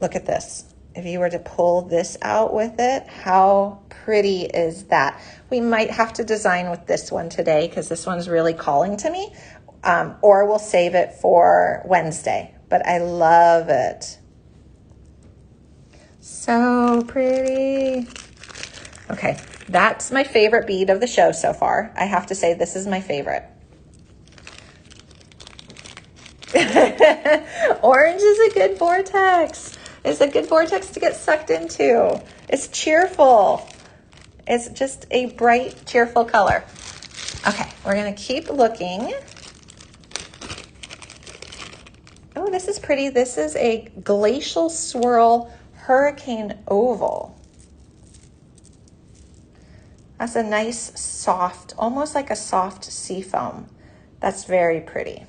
Look at this. If you were to pull this out with it, how pretty is that? We might have to design with this one today because this one's really calling to me. Or we'll save it for Wednesday. But I love it. So pretty. Okay, that's my favorite bead of the show so far. I have to say this is my favorite. Orange is a good vortex. It's a good vortex to get sucked into. It's cheerful. It's just a bright, cheerful color. Okay, we're gonna keep looking. Oh, this is pretty. This is a glacial swirl hurricane oval. That's a nice soft, almost like a soft sea foam. That's very pretty.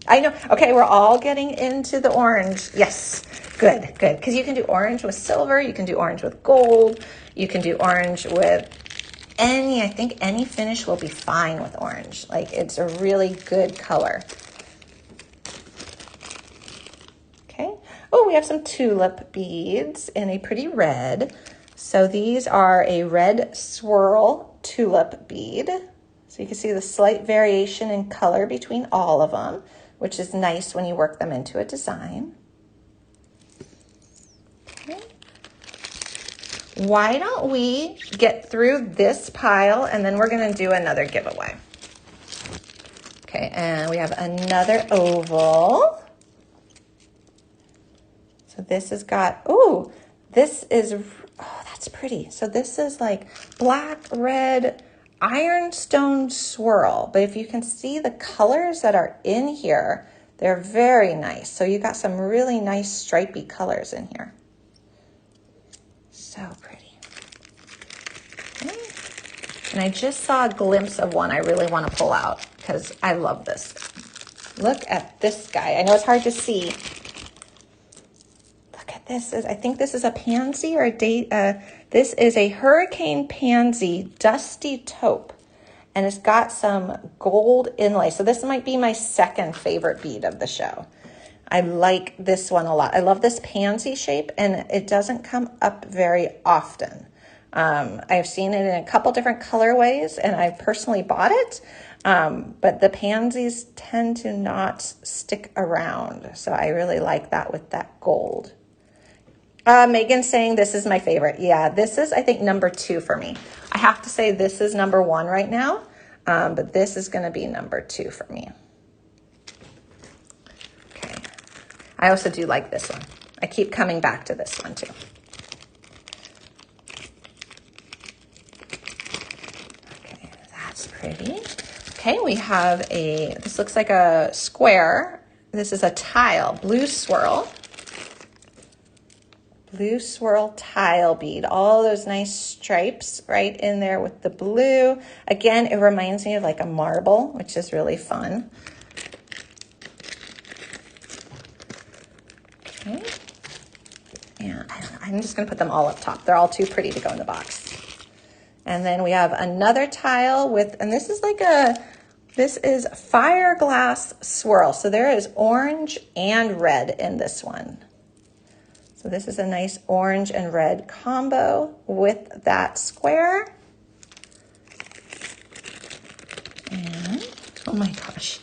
I know. Okay, we're all getting into the orange. Yes, good. Because you can do orange with silver. You can do orange with gold. You can do orange with I think any finish will be fine with orange. Like, it's a really good color. Okay. Oh, we have some tulip beads in a pretty red. So these are a red swirl tulip bead. So you can see the slight variation in color between all of them, which is nice when you work them into a design. Okay. Why don't we get through this pile and then we're going to do another giveaway. Okay, and we have another oval. So this has got, ooh, this is, oh, that's pretty. So this is like black, red, ironstone swirl. But if you can see the colors that are in here, they're very nice. So you got some really nice stripy colors in here. So pretty. Okay. And I just saw a glimpse of one I really want to pull out because I love this. Look at this guy. I know it's hard to see. Look at this. I think this is a pansy or a date. This is a hurricane pansy dusty taupe. And it's got some gold inlay. So this might be my second favorite bead of the show. I like this one a lot. I love this pansy shape and it doesn't come up very often. I've seen it in a couple different colorways and I've personally bought it. But the pansies tend to not stick around. So I really like that with that gold. Megan's saying this is my favorite. Yeah, this is, I think, number 2 for me. I have to say this is number 1 right now. But this is going to be number 2 for me. Okay. I also do like this one. I keep coming back to this one too. Okay, that's pretty. Okay, we have this looks like a square. This is a tile, blue swirl. Blue swirl tile bead. All those nice stripes right in there with the blue. Again, it reminds me of like a marble, which is really fun. Okay. And I don't know, I'm just going to put them all up top. They're all too pretty to go in the box. And then we have another tile with, and this is this is fire glass swirl. So there is orange and red in this one. So this is a nice orange and red combo with that square. And, oh my gosh,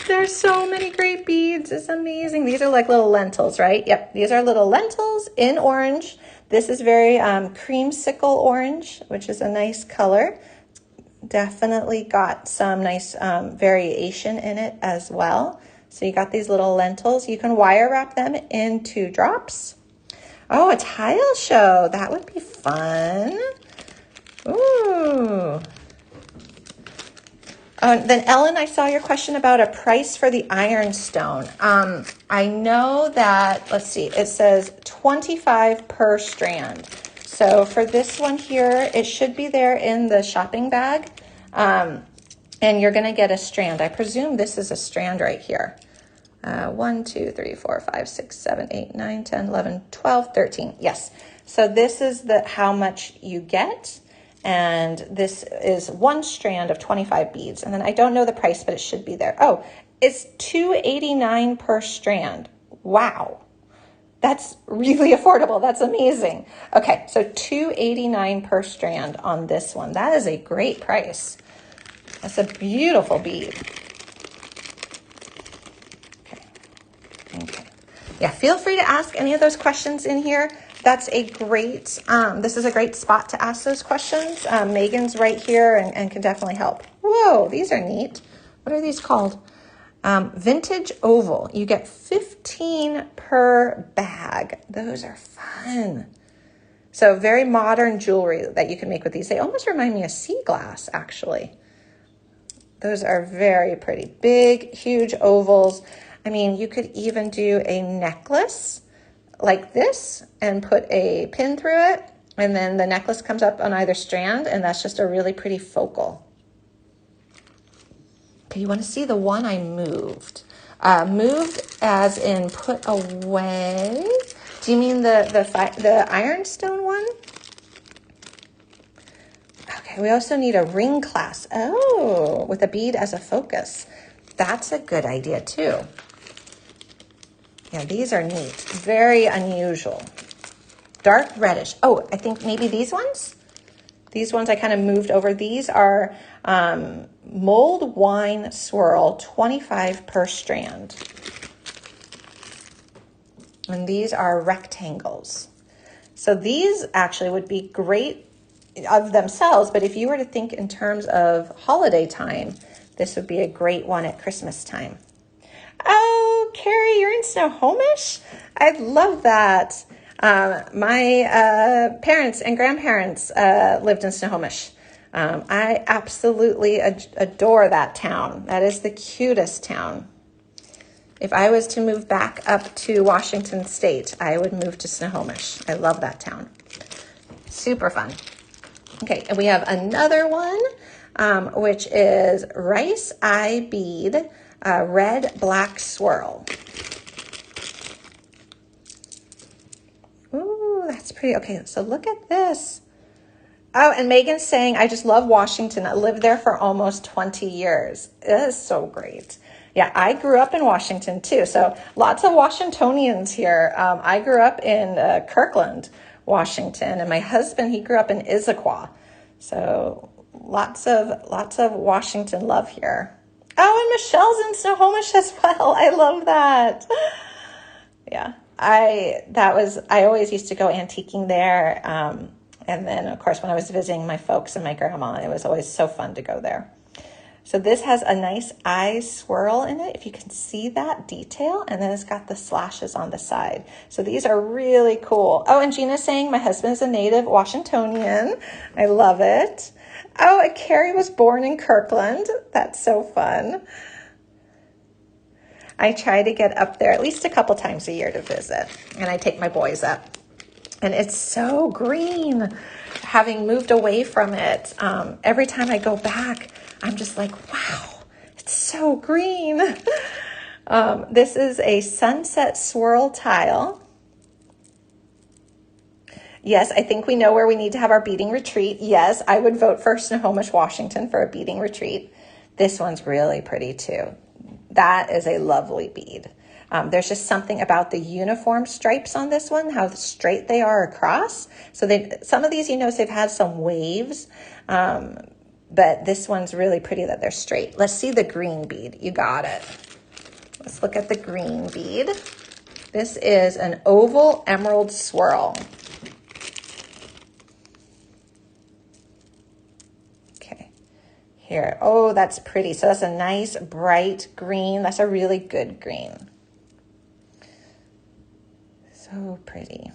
there's so many great beads. It's amazing. These are like little lentils, right? Yep, these are little lentils in orange. This is very creamsicle orange, which is a nice color. Definitely got some nice variation in it as well. So you got these little lentils. You can wire wrap them into drops. Oh, a tile show. That would be fun. Ooh. Oh, then Ellen, I saw your question about a price for the ironstone. I know that, let's see, it says $25 per strand. So for this one here, it should be there in the shopping bag. And you're going to get a strand. I presume this is a strand right here. 1, 2, 3, 4, 5, 6, 7, 8, 9, 10, 11, 12, 13. Yes. So this is how much you get. And this is 1 strand of 25 beads. And then I don't know the price, but it should be there. Oh, it's $2.89 per strand. Wow. That's really affordable. That's amazing. Okay, so $2.89 per strand on this one. That is a great price. That's a beautiful bead. Okay. Yeah, feel free to ask any of those questions in here. That's a great, this is a great spot to ask those questions. Megan's right here and can definitely help. Whoa, these are neat. What are these called? Vintage oval. You get 15 per bag. Those are fun. So very modern jewelry that you can make with these. They almost remind me of sea glass, actually. Those are very pretty. Big, huge ovals. I mean, you could even do a necklace like this and put a pin through it. And then the necklace comes up on either strand. And that's just a really pretty focal. Okay, you want to see the one I moved. Moved as in put away. Do you mean the ironstone one? Okay, we also need a ring clasp. Oh, with a bead as a focus. That's a good idea too. Yeah, these are neat. Very unusual. Dark reddish. Oh, I think maybe these ones? These ones I kind of moved over. These are mulled wine swirl, 25 per strand. And these are rectangles. So these actually would be great of themselves, but if you were to think in terms of holiday time, this would be a great one at Christmas time. Oh, Carrie, you're in Snohomish? I love that. My parents and grandparents lived in Snohomish. I absolutely adore that town. That is the cutest town. If I was to move back up to Washington State, I would move to Snohomish. I love that town. Super fun. Okay, and we have another one, which is rice eye bead, red black swirl. Ooh, that's pretty. Okay, so look at this. Oh, and Megan's saying, I just love Washington. I lived there for almost 20 years. It is so great. Yeah, I grew up in Washington too. So lots of Washingtonians here. I grew up in Kirkland, Washington, and my husband, he grew up in Issaquah. So lots of Washington love here. Oh, and Michelle's in Snohomish as well. I love that. Yeah, I always used to go antiquing there. And then, of course, when I was visiting my folks and my grandma, it was always so fun to go there. So this has a nice eye swirl in it, if you can see that detail, and then it's got the slashes on the side. So these are really cool. Oh, and Gina's saying my husband is a native Washingtonian. I love it. Oh, and Carrie was born in Kirkland. That's so fun. I try to get up there at least a couple times a year to visit, and I take my boys up. And it's so green. Having moved away from it, every time I go back, I'm just like, wow, it's so green. This is a sunset swirl tile. Yes, I think we know where we need to have our beading retreat. Yes, I would vote for Snohomish, Washington for a beading retreat. This one's really pretty too. That is a lovely bead. There's just something about the uniform stripes on this one, how straight they are across. So some of these, they've had some waves, but this one's really pretty that they're straight. Let's see the green bead. You got it. Let's look at the green bead. This is an oval emerald swirl. Okay, here. Oh, that's pretty. So that's a nice bright green. That's a really good green. So pretty.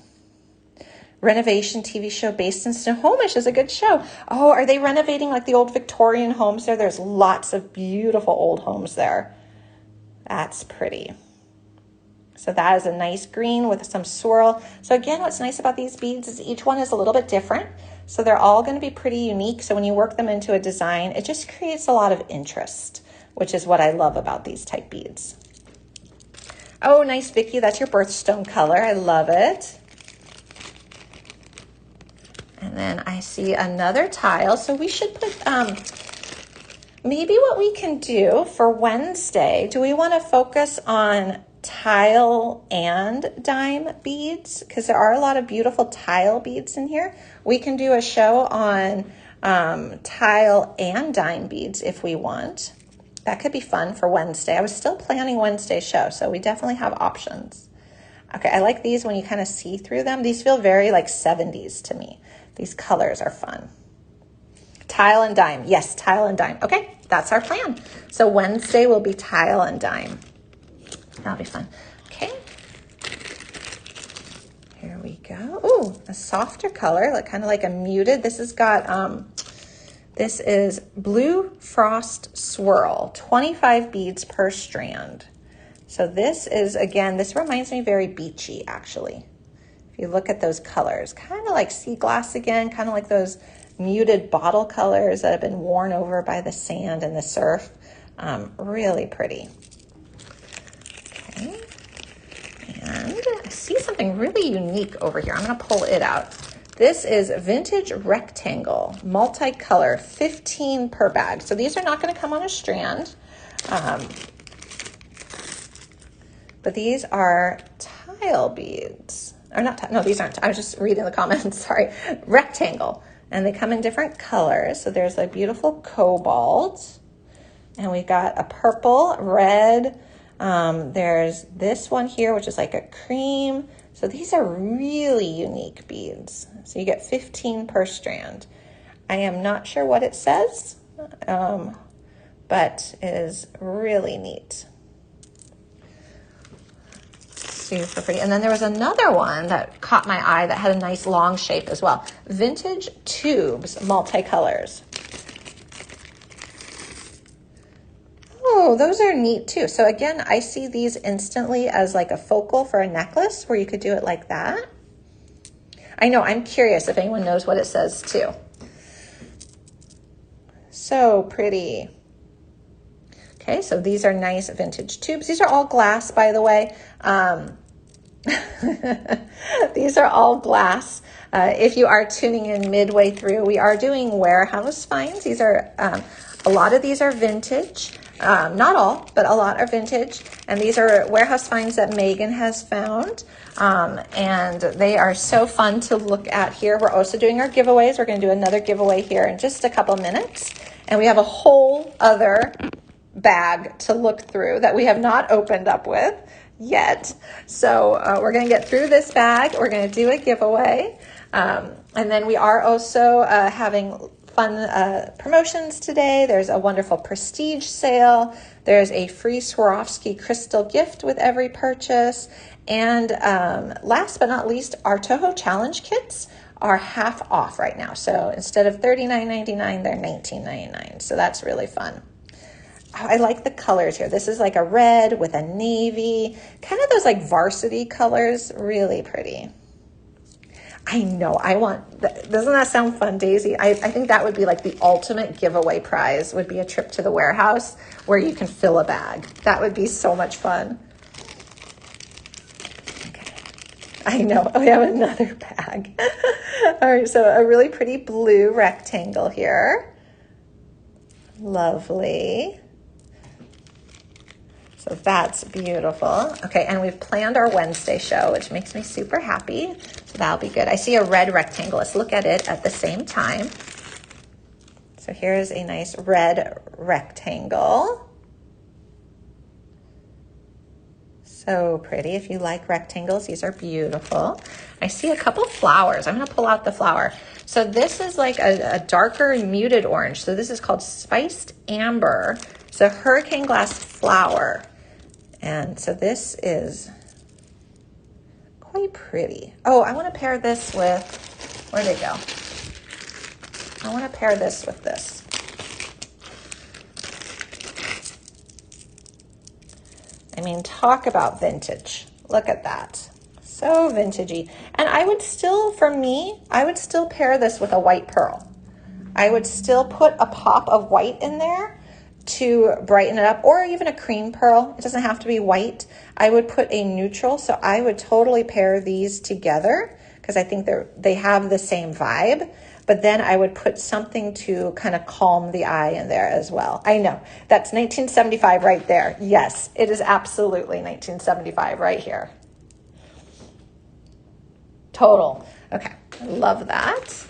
Renovation TV show based in Snohomish is a good show. Oh, are they renovating like the old Victorian homes there? There's lots of beautiful old homes there. That's pretty. So that is a nice green with some swirl. So again, what's nice about these beads is each one is a little bit different. So they're all going to be pretty unique. So when you work them into a design, it just creates a lot of interest, which is what I love about these type beads. Oh, nice, Vicki. That's your birthstone color. I love it. And then I see another tile. So we should put, maybe what we can do for Wednesday, do we want to focus on tile and dime beads? Because there are a lot of beautiful tile beads in here. We can do a show on tile and dime beads if we want. That could be fun for Wednesday. I was still planning Wednesday's show, so we definitely have options. Okay, I like these when you kind of see through them. These feel very like 70s to me. These colors are fun. Tile and dime. Yes, tile and dime. Okay, that's our plan. So Wednesday will be tile and dime. That'll be fun. Okay. Here we go. Ooh, a softer color, like kind of like a muted. This has got... This is Blue Frost Swirl, 25 beads per strand. So this is, again, this reminds me very beachy, actually. If you look at those colors, kind of like sea glass again, kind of like those muted bottle colors that have been worn over by the sand and the surf. Really pretty. Okay. And I see something really unique over here. I'm going to pull it out. This is vintage rectangle, multicolor, 15 per bag. So these are not going to come on a strand, but these are tile beads. Or not, no, these aren't. I was just reading the comments, sorry. Rectangle. And they come in different colors. So there's a beautiful cobalt. And we got a purple, red. There's this one here, which is like a cream. So these are really unique beads. So you get 15 per strand. I am not sure what it says, but it is really neat. Super pretty. And then there was another one that caught my eye that had a nice long shape as well. Vintage tubes, multicolors. Oh, those are neat too. So again, I see these instantly as like a focal for a necklace where you could do it like that. I know, I'm curious if anyone knows what it says too. So pretty. Okay, so these are nice vintage tubes. These are all glass, by the way. These are all glass. If you are tuning in midway through, we are doing warehouse finds. These are, a lot of these are vintage. Not all, but a lot are vintage. And these are warehouse finds that Megan has found. And they are so fun to look at here. We're also doing our giveaways. We're going to do another giveaway here in just a couple minutes. And we have a whole other bag to look through that we have not opened up with yet. So we're going to get through this bag. We're going to do a giveaway. And then we are also having fun promotions today. There's a wonderful prestige sale. There's a free Swarovski crystal gift with every purchase. And last but not least, our Toho Challenge kits are half off right now. So instead of $39.99, they're $19.99. So that's really fun. I like the colors here. This is like a red with a navy, kind of those like varsity colors, really pretty. I know, doesn't that sound fun, Daisy? I think that would be like the ultimate giveaway prize, would be a trip to the warehouse where you can fill a bag. That would be so much fun. Okay. I know, we have another bag. All right, so a really pretty blue rectangle here. Lovely. So that's beautiful. Okay, and we've planned our Wednesday show, which makes me super happy. So that'll be good. I see a red rectangle. Let's look at it at the same time. So here's a nice red rectangle. So pretty. If you like rectangles, these are beautiful. I see a couple flowers. I'm going to pull out the flower. So this is like a darker muted orange. So this is called Spiced Amber. It's a hurricane glass flower. And so this is quite pretty. Oh, I want to pair this with, where'd it go? I want to pair this with this. I mean, talk about vintage. Look at that. So vintagey. And I would still, for me, I would still pair this with a white pearl. I would still put a pop of white in there to brighten it up, or even a cream pearl. It doesn't have to be white. I would put a neutral, so I would totally pair these together because I think they have the same vibe, but then I would put something to kind of calm the eye in there as well. I know, that's 1975 right there. Yes, it is absolutely 1975 right here. Total. Okay, I love that.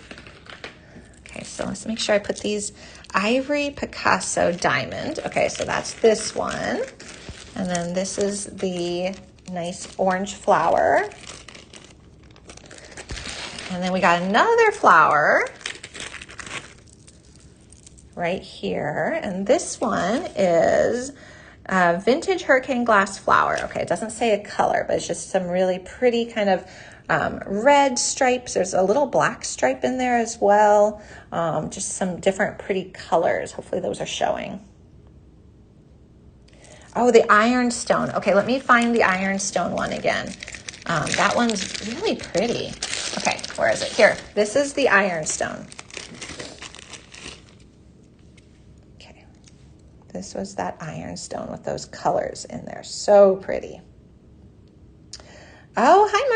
Okay, so let's make sure I put these Ivory Picasso Diamond. Okay, so that's this one. And then this is the nice orange flower. And then we got another flower right here. And this one is vintage hurricane glass flower. Okay, it doesn't say a color, but it's just some really pretty kind of red stripes. There's a little black stripe in there as well. Just some different pretty colors. Hopefully those are showing. Oh, the ironstone. Okay, let me find the ironstone one again. That one's really pretty. Okay, where is it? Here, this is the ironstone. Okay, this was that ironstone with those colors in there. So pretty. Oh, hi,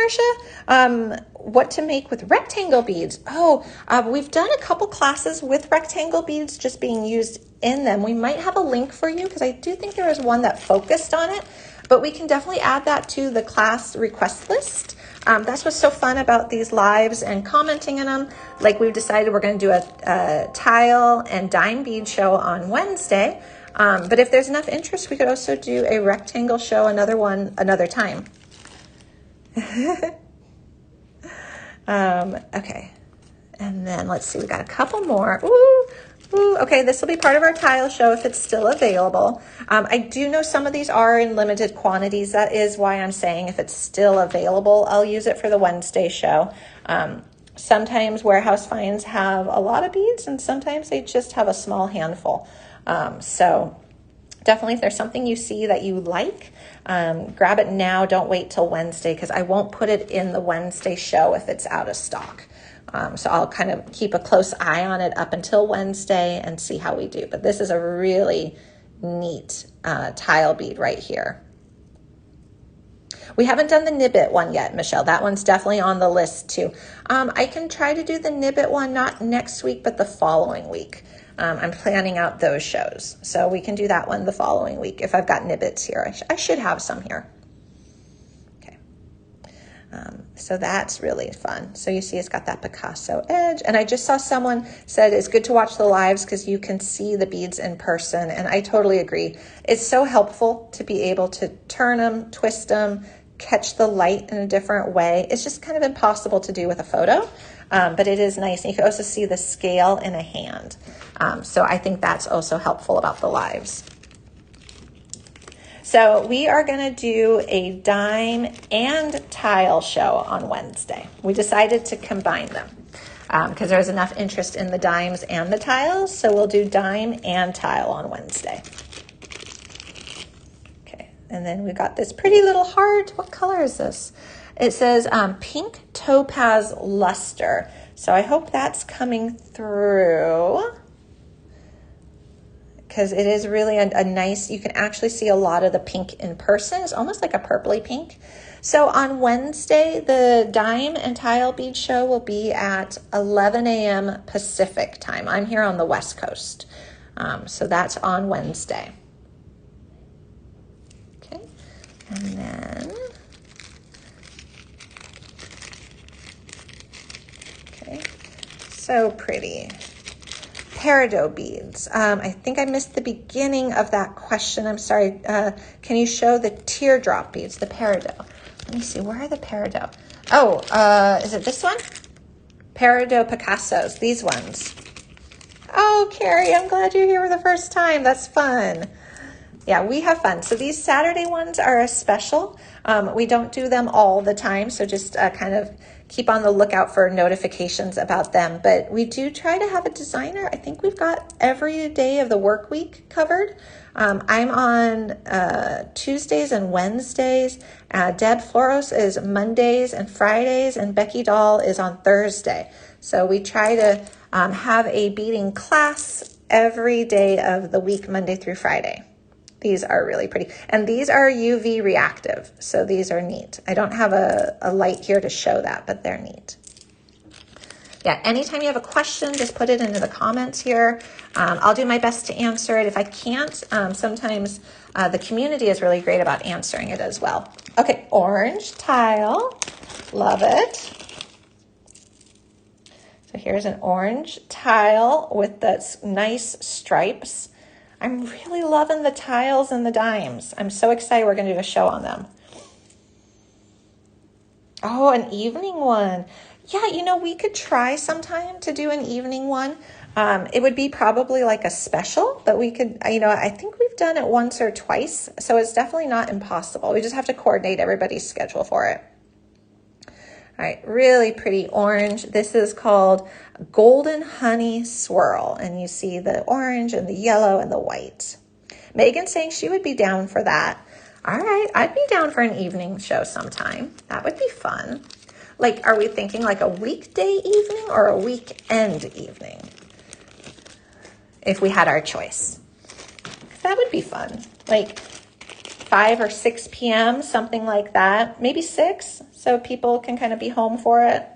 Marcia. What to make with rectangle beads. Oh, we've done a couple classes with rectangle beads just being used in them. We might have a link for you because I do think there was one that focused on it. But we can definitely add that to the class request list. That's what's so fun about these lives and commenting in them. Like we've decided we're going to do a tile and dime bead show on Wednesday. But if there's enough interest, we could also do a rectangle show, another time. Okay. And then let's see, we got a couple more. Ooh, okay, this will be part of our tile show if it's still available. I do know some of these are in limited quantities. That is why I'm saying if it's still available, I'll use it for the Wednesday show. Sometimes warehouse finds have a lot of beads and sometimes they just have a small handful. So definitely if there's something you see that you like, grab it now. Don't wait till Wednesday because I won't put it in the Wednesday show if it's out of stock. So I'll kind of keep a close eye on it up until Wednesday and see how we do. But this is a really neat tile bead right here. We haven't done the Nibbit one yet, Michelle. That one's definitely on the list too. I can try to do the Nibbit one, not next week, but the following week. I'm planning out those shows. So we can do that one the following week if I've got Nibbits here. I should have some here. So that's really fun. So you see it's got that Picasso edge. And I just saw someone said it's good to watch the lives because you can see the beads in person. And I totally agree. It's so helpful to be able to turn them, twist them, catch the light in a different way. It's just kind of impossible to do with a photo, but it is nice. And you can also see the scale in a hand. So I think that's also helpful about the lives. So we are going to do a dime and tile show on Wednesday. We decided to combine them because there's enough interest in the dimes and the tiles. So we'll do dime and tile on Wednesday. Okay, and then we got this pretty little heart. What color is this? It says pink topaz luster. So I hope that's coming through, because it is really a nice, you can actually see a lot of the pink in person. It's almost like a purpley pink. So on Wednesday, the dime and tile bead show will be at 11 a.m. Pacific time. I'm here on the West Coast. So that's on Wednesday. Okay, and then, okay, so pretty. Peridot beads. I think I missed the beginning of that question. I'm sorry. Can you show the teardrop beads, the peridot? Let me see. Where are the peridot? Oh, is it this one? Peridot Picassos. These ones. Oh, Carrie, I'm glad you're here for the first time. That's fun. Yeah, we have fun. So these Saturday ones are a special. We don't do them all the time, so just kind of keep on the lookout for notifications about them. But we do try to have a designer. I think we've got every day of the work week covered. I'm on Tuesdays and Wednesdays. Deb Floros is Mondays and Fridays, and Becky Dahl is on Thursday. So we try to have a beading class every day of the week, Monday through Friday. These are really pretty. And these are UV reactive, so these are neat. I don't have a light here to show that, but they're neat. Yeah, anytime you have a question, just put it into the comments here. I'll do my best to answer it. If I can't, sometimes the community is really great about answering it as well. Okay, orange tile. Love it. So here's an orange tile with the nice stripes. I'm really loving the tiles and the dimes. I'm so excited we're going to do a show on them. Oh, an evening one. Yeah, you know, we could try sometime to do an evening one. It would be probably like a special, but we could, you know, I think we've done it once or twice, so it's definitely not impossible. We just have to coordinate everybody's schedule for it. All right, really pretty orange. This is called Golden Honey Swirl, and you see the orange and the yellow and the white. Megan's saying she would be down for that. All right, I'd be down for an evening show sometime. That would be fun. Like, are we thinking like a weekday evening or a weekend evening? If we had our choice. That would be fun. Like 5 or 6 p.m., something like that. Maybe 6, so people can kind of be home for it.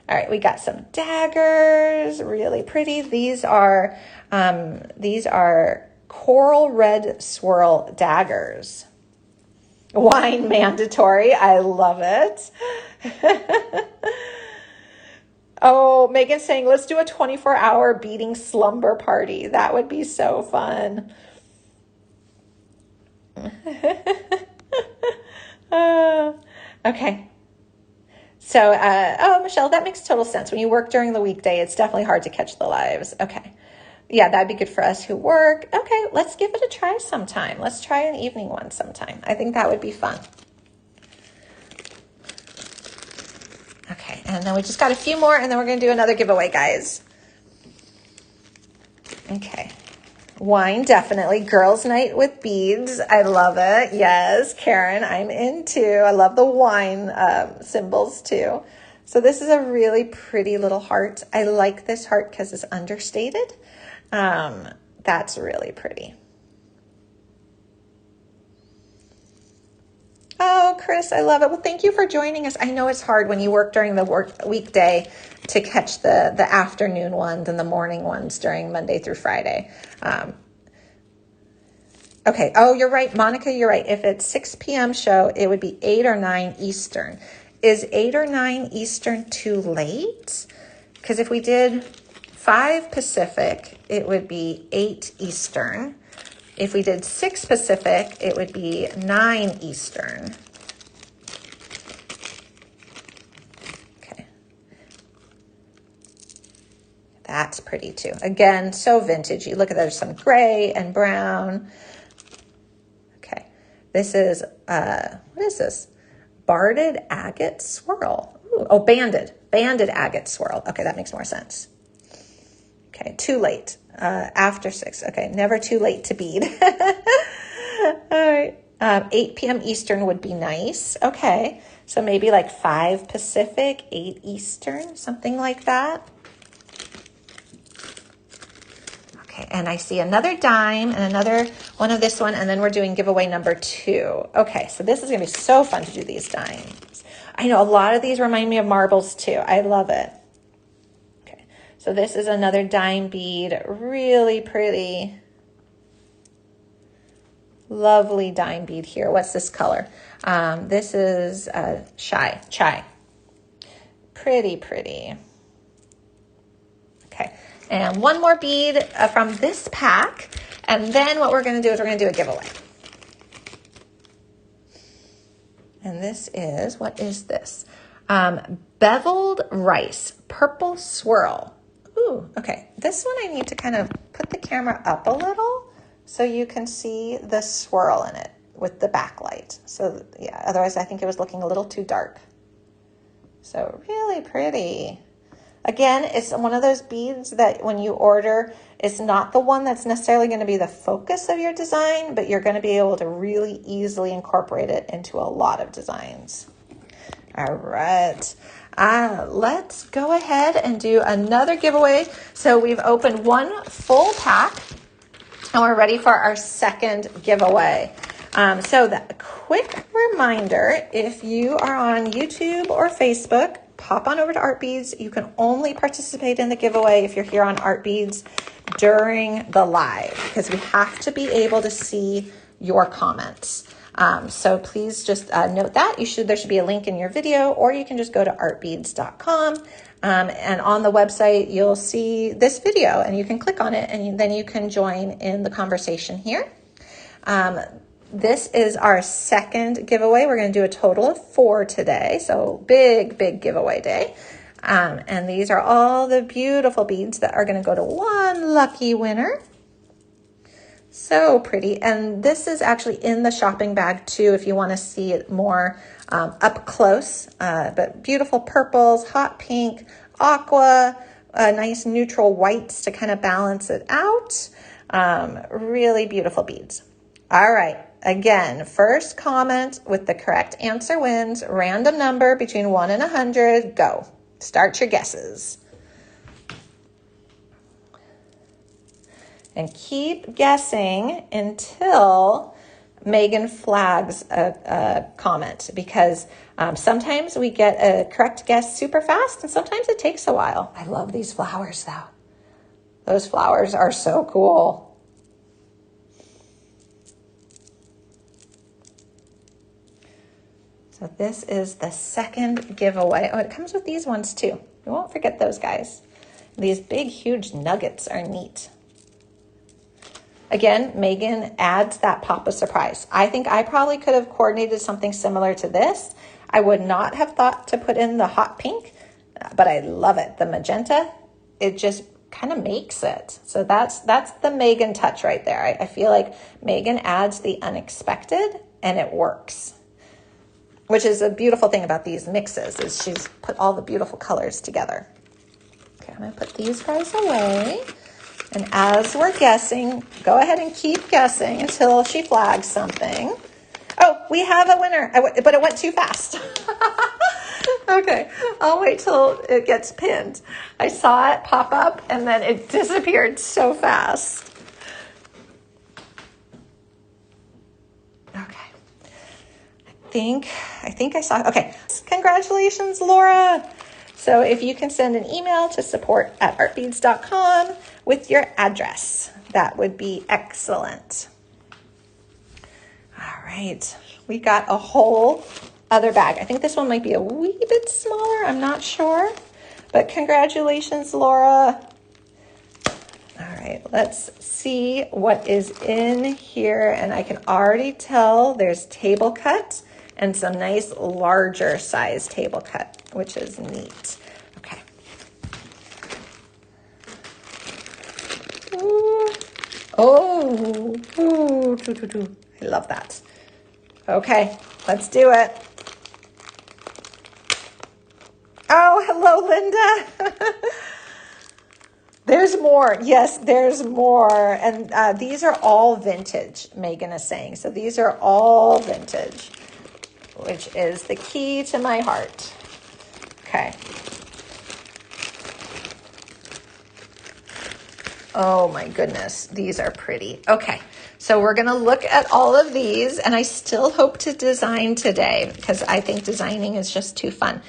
All right, we got some daggers, really pretty. These are coral red swirl daggers. Wine mandatory. I love it. Oh, Megan's saying, let's do a 24-hour beading slumber party. That would be so fun. Okay. So, oh, Michelle, that makes total sense. When you work during the weekday, it's definitely hard to catch the lives. Okay. Yeah, that'd be good for us who work. Okay, let's give it a try sometime. Let's try an evening one sometime. I think that would be fun. Okay, and then we just got a few more, and then we're going to do another giveaway, guys. Okay. Wine, definitely. Girls' night with beads. I love it. Yes, Karen, I'm in too. I love the wine symbols too. So this is a really pretty little heart. I like this heart because it's understated. That's really pretty. Oh, Chris, I love it. Well, thank you for joining us. I know it's hard when you work during the weekday to catch the afternoon ones and the morning ones during Monday through Friday. Okay. Oh, you're right. Monica, you're right. If it's 6 p.m. show, it would be 8 or 9 Eastern. Is 8 or 9 Eastern too late? Because if we did 5 Pacific, it would be 8 Eastern. If we did 6 Pacific, it would be 9 Eastern. Okay. That's pretty too. Again, so vintagey. Look at there's some gray and brown. Okay. This is, what is this? Barded agate swirl. Ooh, oh, banded agate swirl. Okay, that makes more sense. Okay, too late. After 6. Okay, never too late to bead. All right. 8 p.m. Eastern would be nice. Okay, so maybe like 5 Pacific, 8 Eastern, something like that. Okay, and I see another dime and another one of this one, and then we're doing giveaway number 2. Okay, so this is going to be so fun to do these dimes. I know a lot of these remind me of marbles too. I love it. So this is another dime bead, really pretty, lovely dime bead here. What's this color? This is chai. Pretty, pretty. Okay, and one more bead from this pack, and then what we're going to do is we're going to do a giveaway. And this is, what is this? Beveled rice, purple swirl. Ooh, okay. This one I need to kind of put the camera up a little so you can see the swirl in it with the backlight. So yeah, otherwise I think it was looking a little too dark. So really pretty. Again, it's one of those beads that when you order, it's not the one that's necessarily going to be the focus of your design, but you're going to be able to really easily incorporate it into a lot of designs. All right. Let's go ahead and do another giveaway. So we've opened one full pack and we're ready for our second giveaway. So the quick reminder, if you are on YouTube or Facebook, pop on over to Art Beads. You can only participate in the giveaway if you're here on Art Beads during the live, because we have to be able to see your comments. So please just note that there should be a link in your video, or you can just go to artbeads.com. And on the website, you'll see this video and you can click on it and then you can join in the conversation here. This is our second giveaway. We're going to do a total of 4 today. So big, big giveaway day. And these are all the beautiful beads that are going to go to one lucky winner. So pretty. And this is actually in the shopping bag too, if you want to see it more up close. But beautiful purples, hot pink, aqua, nice neutral whites to kind of balance it out. Really beautiful beads. All right. Again, first comment with the correct answer wins. Random number between 1 and 100. Go. Start your guesses. And keep guessing until Megan flags a comment, because sometimes we get a correct guess super fast and sometimes it takes a while. I love these flowers though. Those flowers are so cool. So this is the second giveaway. Oh, it comes with these ones too. You won't forget those guys. These big, huge nuggets are neat. Again, Megan adds that pop of surprise. I think I probably could have coordinated something similar to this. I would not have thought to put in the hot pink, but I love it. The magenta, it just kind of makes it. So that's the Megan touch right there. I feel like Megan adds the unexpected and it works, which is a beautiful thing about these mixes, is she's put all the beautiful colors together. Okay, I'm gonna put these guys away. And as we're guessing, go ahead and keep guessing until she flags something. Oh, we have a winner, but it went too fast. Okay, I'll wait till it gets pinned. I saw it pop up and then it disappeared so fast. Okay, I think I saw, okay. Congratulations, Laura. So if you can send an email to support@artbeads.com with your address, that would be excellent. All right, we got a whole other bag. I think this one might be a wee bit smaller, I'm not sure, but congratulations, Laura. All right, let's see what is in here. And I can already tell there's table cut and some nice larger size table cut, which is neat. Okay. Ooh. Oh, ooh, I love that. Okay, let's do it. Oh, hello, Linda. There's more. Yes, there's more. And these are all vintage, Megan is saying. So these are all vintage, which is the key to my heart. Okay. Oh my goodness, these are pretty. Okay, so we're gonna look at all of these, and I still hope to design today because I think designing is just too fun.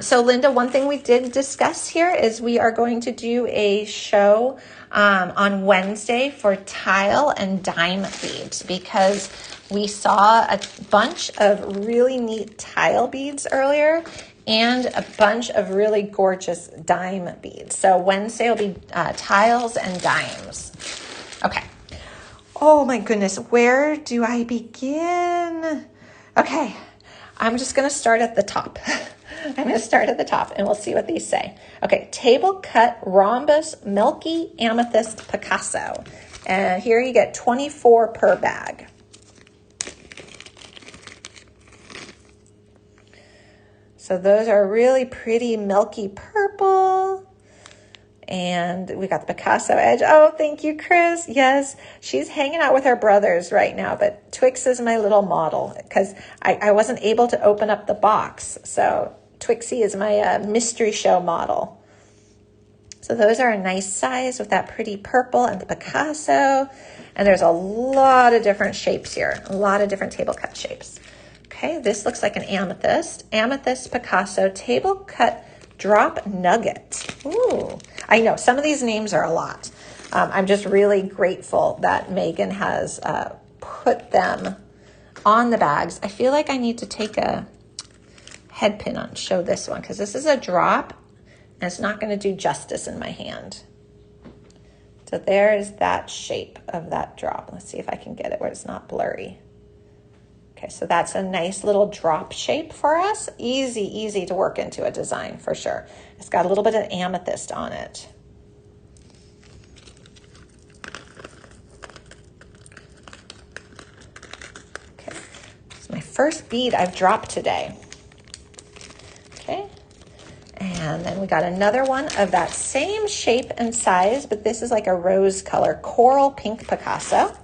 So Linda, one thing we did discuss here is we are going to do a show on Wednesday for tile and dime beads, because we saw a bunch of really neat tile beads earlier and a bunch of really gorgeous dime beads. So Wednesday will be tiles and dimes. Okay. Oh my goodness, where do I begin? Okay, I'm just gonna start at the top. I'm gonna start at the top and we'll see what these say. Okay, table cut rhombus milky amethyst Picasso. And here you get 24 per bag. So those are really pretty milky purple. And we got the Picasso edge. Oh, thank you, Chris. Yes, she's hanging out with her brothers right now, but Twix is my little model because I wasn't able to open up the box. So Twixie is my mystery show model. So those are a nice size with that pretty purple and the Picasso. And there's a lot of different shapes here, a lot of different table cut shapes. Okay, this looks like an amethyst. Amethyst Picasso table cut drop nugget. Ooh, I know some of these names are a lot. I'm just really grateful that Megan has put them on the bags. I feel like I need to take a head pin on, show this one, because this is a drop and it's not going to do justice in my hand. So there is that shape of that drop. Let's see if I can get it where it's not blurry. Okay, so that's a nice little drop shape for us. Easy to work into a design for sure. It's got a little bit of amethyst on it. Okay, it's my first bead I've dropped today. Okay, and then we got another one of that same shape and size, but this is like a rose color, coral pink Picasso.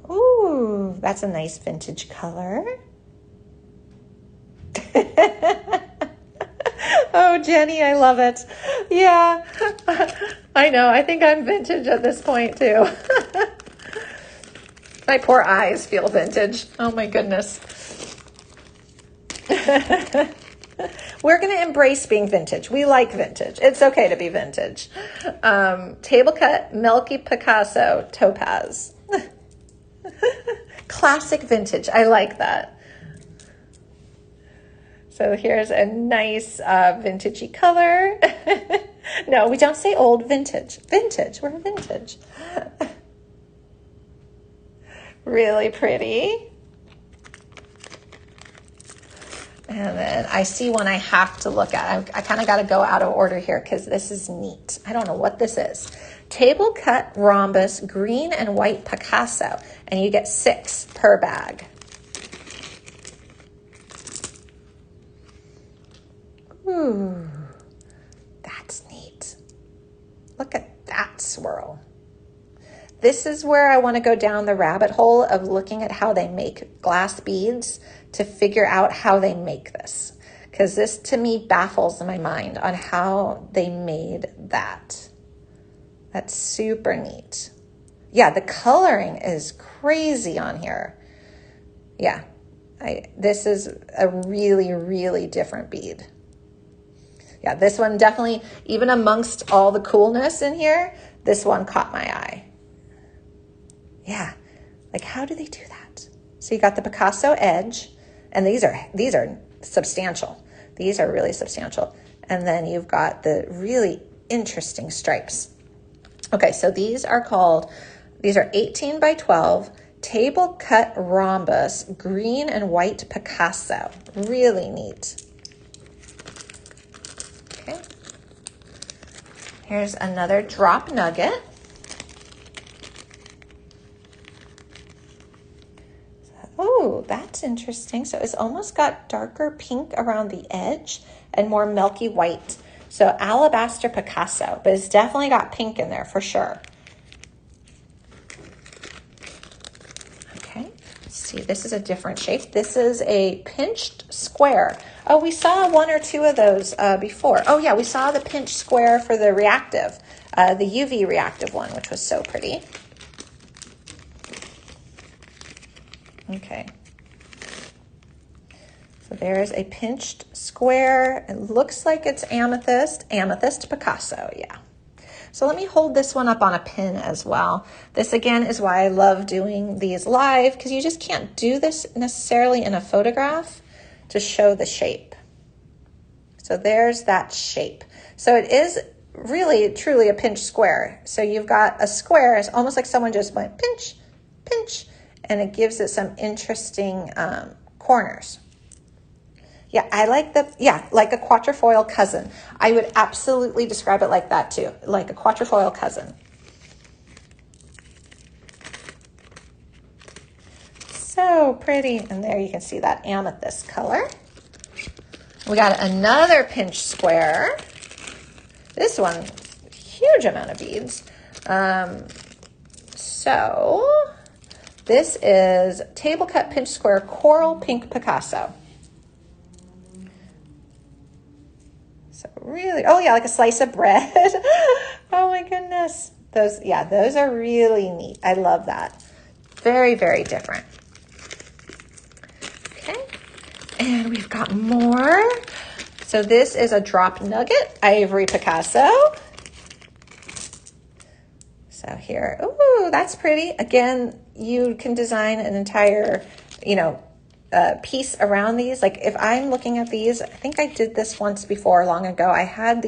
Ooh, that's a nice vintage color. Oh, Jenny, I love it. Yeah, I know. I think I'm vintage at this point too. My poor eyes feel vintage. Oh my goodness. We're going to embrace being vintage. We like vintage. It's okay to be vintage. Table cut, milky Picasso, topaz. Classic vintage. I like that. So here's a nice vintagey color. No, we don't say old, vintage. Vintage, we're vintage. Really pretty. And then I see one I have to look at. I kind of got to go out of order here because this is neat. I don't know what this is. Table cut rhombus, green and white Picasso. And you get 6 per bag. Ooh, that's neat. Look at that swirl. This is where I want to go down the rabbit hole of looking at how they make glass beads to figure out how they make this. Because this, to me, baffles my mind on how they made that. That's super neat. Yeah, the coloring is crazy on here. Yeah, this is a really, really different bead. Yeah, this one definitely, even amongst all the coolness in here, this one caught my eye. Yeah, like how do they do that? So you got the Picasso edge, and these are substantial. These are really substantial. And then you've got the really interesting stripes. Okay, so these are 18 by 12, table cut rhombus, green and white Picasso. Really neat. Okay. Here's another drop nugget. Oh, that's interesting. So it's almost got darker pink around the edge and more milky white. So alabaster Picasso, but it's definitely got pink in there for sure. Okay, let's see, this is a different shape. This is a pinched square. Oh, we saw 1 or 2 of those before. Oh yeah, we saw the pinched square for the reactive, the UV reactive one, which was so pretty. Okay, so there's a pinched square. It looks like it's amethyst Picasso, yeah. So let me hold this one up on a pin as well. This again is why I love doing these live, because you just can't do this necessarily in a photograph to show the shape. So there's that shape. So it is really, truly a pinched square. So you've got a square, it's almost like someone just went pinch, pinch, and it gives it some interesting corners. Yeah, I like like a quatrefoil cousin. I would absolutely describe it like that too, like a quatrefoil cousin. So pretty, and there you can see that amethyst color. We got another pinch square. This one, huge amount of beads. So this is table cut pinch square coral pink Picasso. So really, oh yeah, like a slice of bread. Oh my goodness. Those are really neat. I love that. Very, very different. Okay, and we've got more. So this is a drop nugget, ivory Picasso. So here, ooh, that's pretty. Again, you can design an entire, piece around these. Like if I'm looking at these, I think I did this once before long ago. I had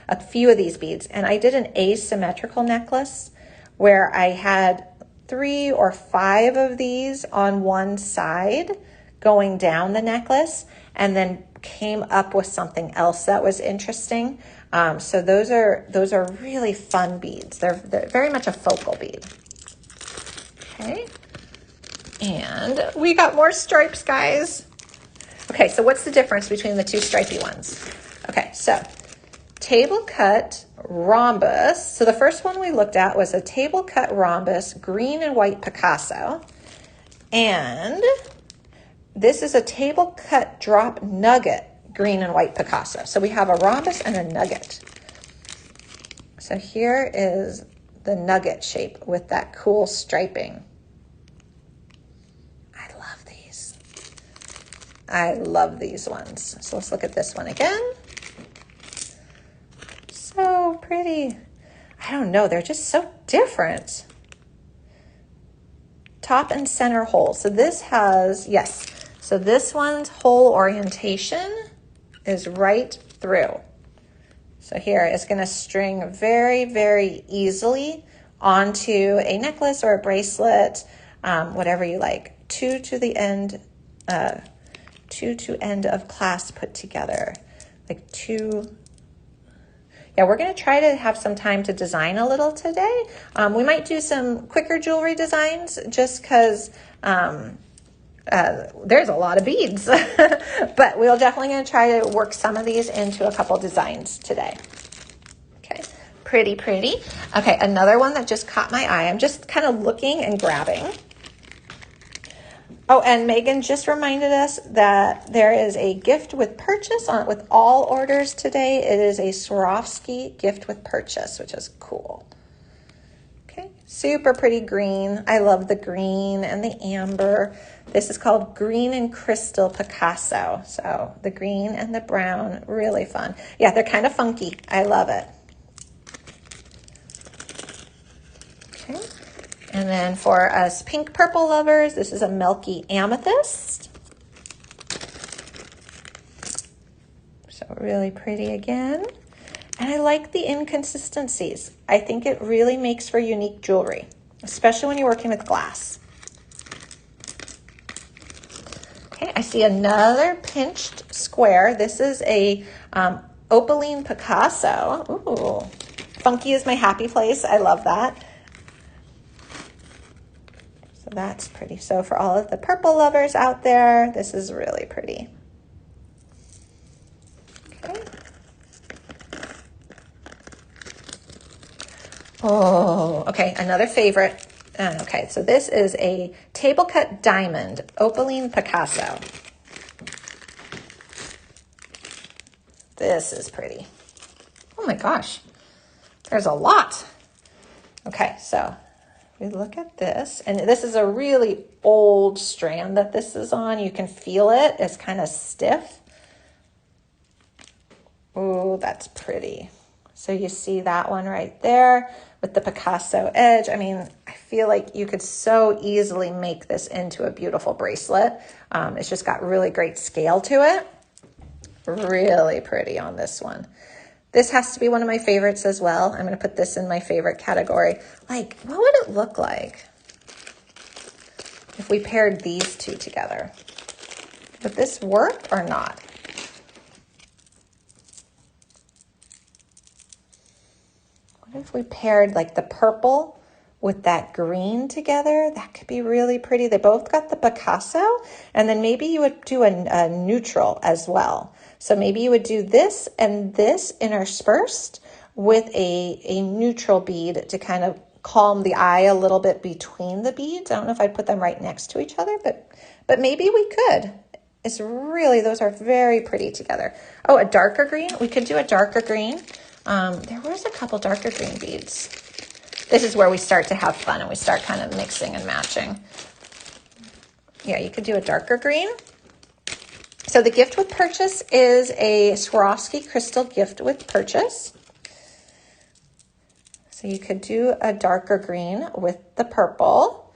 a few of these beads, and I did an asymmetrical necklace where I had 3 or 5 of these on one side going down the necklace, and then came up with something else that was interesting. So those are really fun beads. They're very much a focal bead. Okay. And we got more stripes, guys. Okay, so what's the difference between the 2 stripy ones? Okay, so table cut rhombus. So the first one we looked at was a table cut rhombus, green and white Picasso. And this is a table cut drop nugget, green and white Picasso. So we have a rhombus and a nugget. So here is the nugget shape with that cool striping. I love these ones. So let's look at this one again. So pretty. I don't know, they're just so different. Top and center hole. So this has, yes. So this one's hole orientation. is right through. So here it's going to string very, very easily onto a necklace or a bracelet, whatever you like. Two to end of clasp put together, like two. Yeah, we're going to try to have some time to design a little today. We might do some quicker jewelry designs just because there's a lot of beads. But we're definitely going to try to work some of these into a couple designs today. Okay, pretty, pretty. Okay, another one that just caught my eye. I'm just kind of looking and grabbing. Oh, and Megan just reminded us that there is a gift with purchase on with all orders today. It is a Swarovski gift with purchase, which is cool. Okay, super pretty green. I love the green and the amber. This is called Green and Crystal Picasso. So the green and the brown, really fun. Yeah, they're kind of funky. I love it. Okay. And then for us pink purple lovers, this is a milky amethyst. So really pretty again. And I like the inconsistencies. I think it really makes for unique jewelry, especially when you're working with glass. Okay, I see another pinched square. This is a opaline Picasso. Ooh, funky is my happy place. I love that. So that's pretty. So for all of the purple lovers out there, this is really pretty. Okay. Oh, okay, another favorite. Okay, so this is a table cut diamond opaline Picasso. This is pretty. Oh my gosh, there's a lot. Okay, so we look at this, and this is a really old strand that this is on. You can feel it. It's kind of stiff. Oh, that's pretty. So you see that one right there with the Picasso edge. I mean, I feel like you could so easily make this into a beautiful bracelet. It's just got really great scale to it. Really pretty on this one. This has to be one of my favorites as well. I'm going to put this in my favorite category. Like, what would it look like if we paired these two together? Would this work or not? What if we paired like the purple with that green together? That could be really pretty. They both got the Picasso, and then maybe you would do a neutral as well. So maybe you would do this and this interspersed with a neutral bead to kind of calm the eye a little bit between the beads. I don't know if I'd put them right next to each other, but maybe we could. It's really, those are very pretty together. Oh, a darker green. We could do a darker green. There was a couple darker green beads. This is where we start to have fun and we start kind of mixing and matching. Yeah, you could do a darker green. So the gift with purchase is a Swarovski crystal gift with purchase. So you could do a darker green with the purple.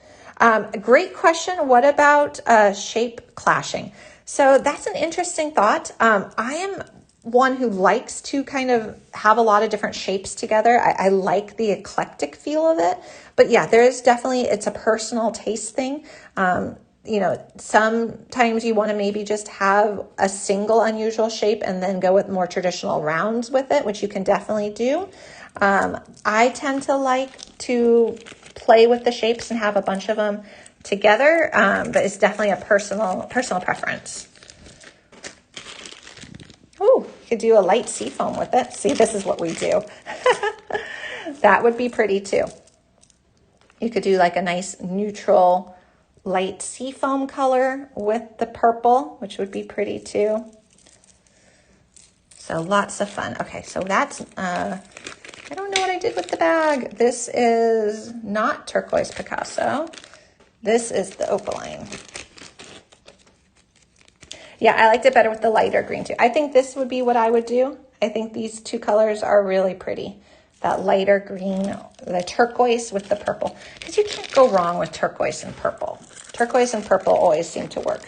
Great question. What about shape clashing? So that's an interesting thought. I am one who likes to kind of have a lot of different shapes together. I like the eclectic feel of it. But yeah, there is definitely, it's a personal taste thing. You know, sometimes you want to maybe just have a single unusual shape and then go with more traditional rounds with it, which you can definitely do. I tend to like to play with the shapes and have a bunch of them together, but it's definitely a personal preference. Ooh, you could do a light seafoam with it. See, this is what we do. That would be pretty too. You could do like a nice neutral light seafoam color with the purple, which would be pretty too. So lots of fun. Okay, so that's, I don't know what I did with the bag. This is not turquoise Picasso. This is the opaline. Yeah, I liked it better with the lighter green too. I think this would be what I would do. I think these two colors are really pretty. That lighter green, the turquoise with the purple. Because you can't go wrong with turquoise and purple. Turquoise and purple always seem to work.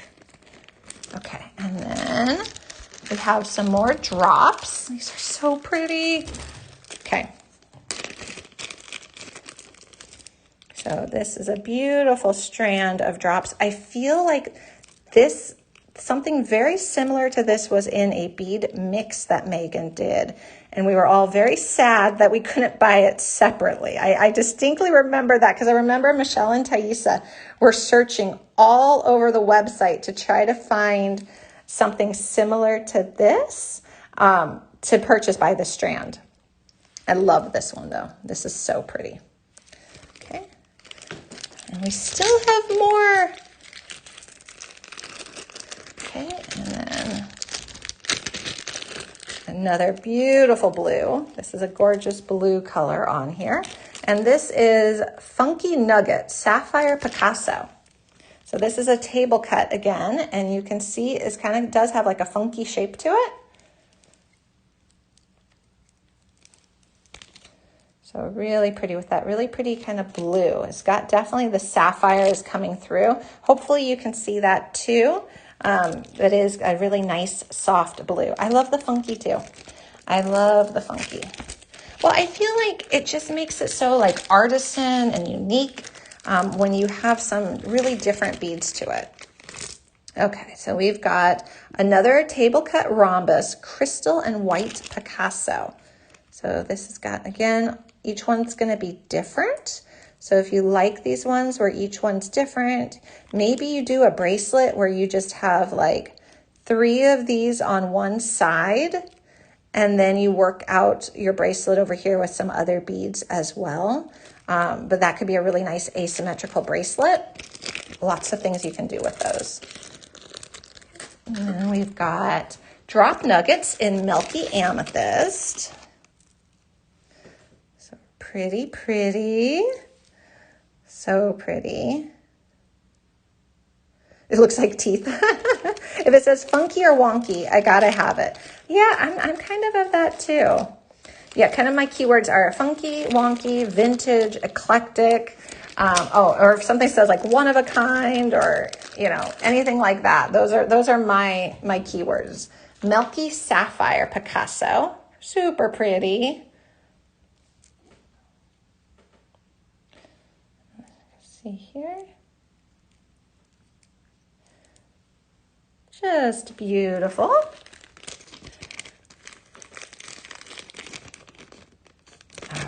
Okay, and then We have some more drops. These are so pretty. Okay. So this is a beautiful strand of drops. I feel like this, something very similar to this was in a bead mix that Megan did. And we were all very sad that we couldn't buy it separately. I distinctly remember that because I remember Michelle and Thaisa were searching all over the website to try to find something similar to this to purchase by the strand. I love this one though. This is so pretty. Okay. And we still have more. Okay, and then another beautiful blue. This is a gorgeous blue color on here. And this is Funky Nugget Sapphire Picasso. So this is a table cut again, and you can see it kind of does have like a funky shape to it. So really pretty with that really pretty kind of blue. It's got definitely the sapphires coming through. Hopefully you can see that too. That is a really nice soft blue. I love the funky too. I love the funky. Well, I feel like it just makes it so like artisan and unique when you have some really different beads to it. Okay, so we've got another table cut rhombus, crystal and white Picasso. So this has got, again, each one's gonna be different. So if you like these ones where each one's different, maybe you do a bracelet where you just have like 3 of these on one side, and then you work out your bracelet over here with some other beads as well. But that could be a really nice asymmetrical bracelet. Lots of things you can do with those. And then we've got drop nuggets in milky amethyst. So pretty, pretty. So pretty. It looks like teeth. If it says funky or wonky, I gotta have it. Yeah, I'm kind of that too. Yeah, kind of my keywords are funky, wonky, vintage, eclectic. Or if something says like one of a kind, or you know, anything like that. Those are my keywords. Milky sapphire Picasso, super pretty. See here. Just beautiful. All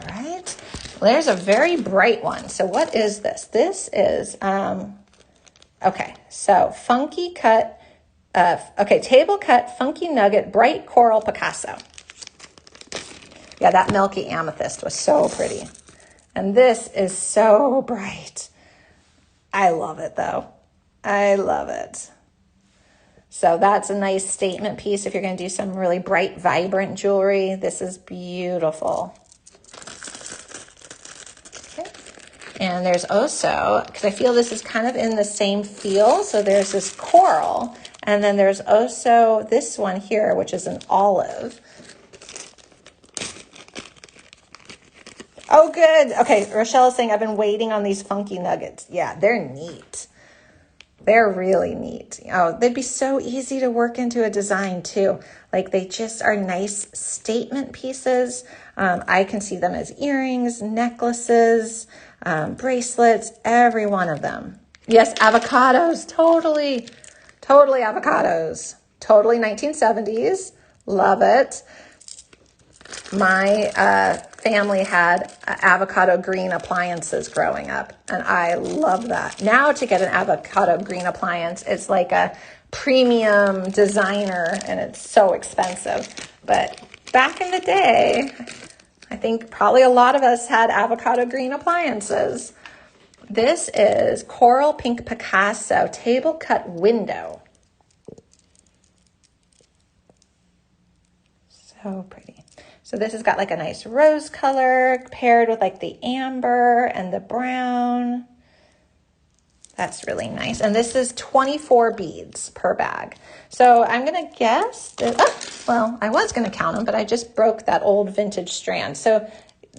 right. Well, there's a very bright one. So what is this? This is, okay, so funky cut, table cut funky nugget bright coral Picasso. Yeah, that milky amethyst was so pretty. And this is so bright. I love it though. I love it. So that's a nice statement piece if you're going to do some really bright, vibrant jewelry. This is beautiful. Okay. And there's also, because I feel this is kind of in the same feel, so there's this coral, and then there's also this one here, which is an olive. Oh, good. Okay, Rochelle is saying, I've been waiting on these funky nuggets. Yeah, they're neat. They're really neat. Oh, they'd be so easy to work into a design too. Like they just are nice statement pieces. I can see them as earrings, necklaces, bracelets, every one of them. Yes, avocados, totally avocados. Totally 1970s. Love it. My family had avocado green appliances growing up, and I love that. Now to get an avocado green appliance, it's like a premium designer, and it's so expensive. But back in the day, I think probably a lot of us had avocado green appliances. This is Coral Pink Picasso Table Cut Window. So pretty. So this has got like a nice rose color paired with like the amber and the brown. That's really nice. And this is 24 beads per bag. So I'm going to guess that, well, I was going to count them, but I just broke that old vintage strand. So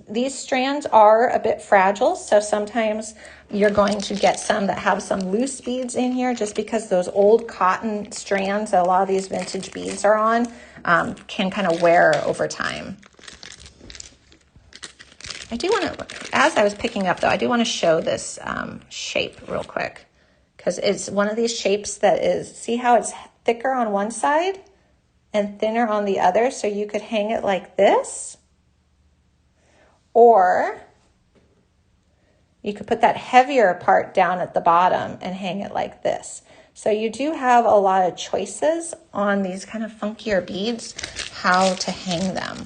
these strands are a bit fragile. So sometimes you're going to get some that have some loose beads in here, just because those old cotton strands that a lot of these vintage beads are on can kind of wear over time. I do want to, as I was picking up though, I do want to show this shape real quick, because it's one of these shapes that is, see how it's thicker on one side and thinner on the other? So you could hang it like this, or you could put that heavier part down at the bottom and hang it like this. So you do have a lot of choices on these kind of funkier beads, how to hang them.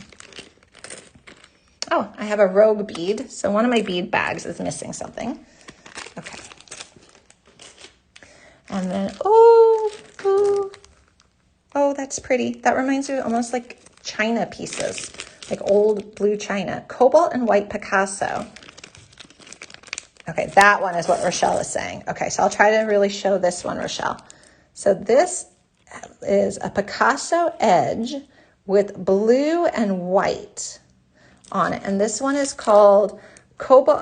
Oh, I have a rogue bead. So one of my bead bags is missing something. Okay. And then, oh, that's pretty. That reminds me almost like china pieces, like old blue china. Cobalt and white Picasso. Okay, that one is what Rochelle is saying. Okay, so I'll try to really show this one, Rochelle. So this is a Picasso edge with blue and white on it. And this one is called Cobalt,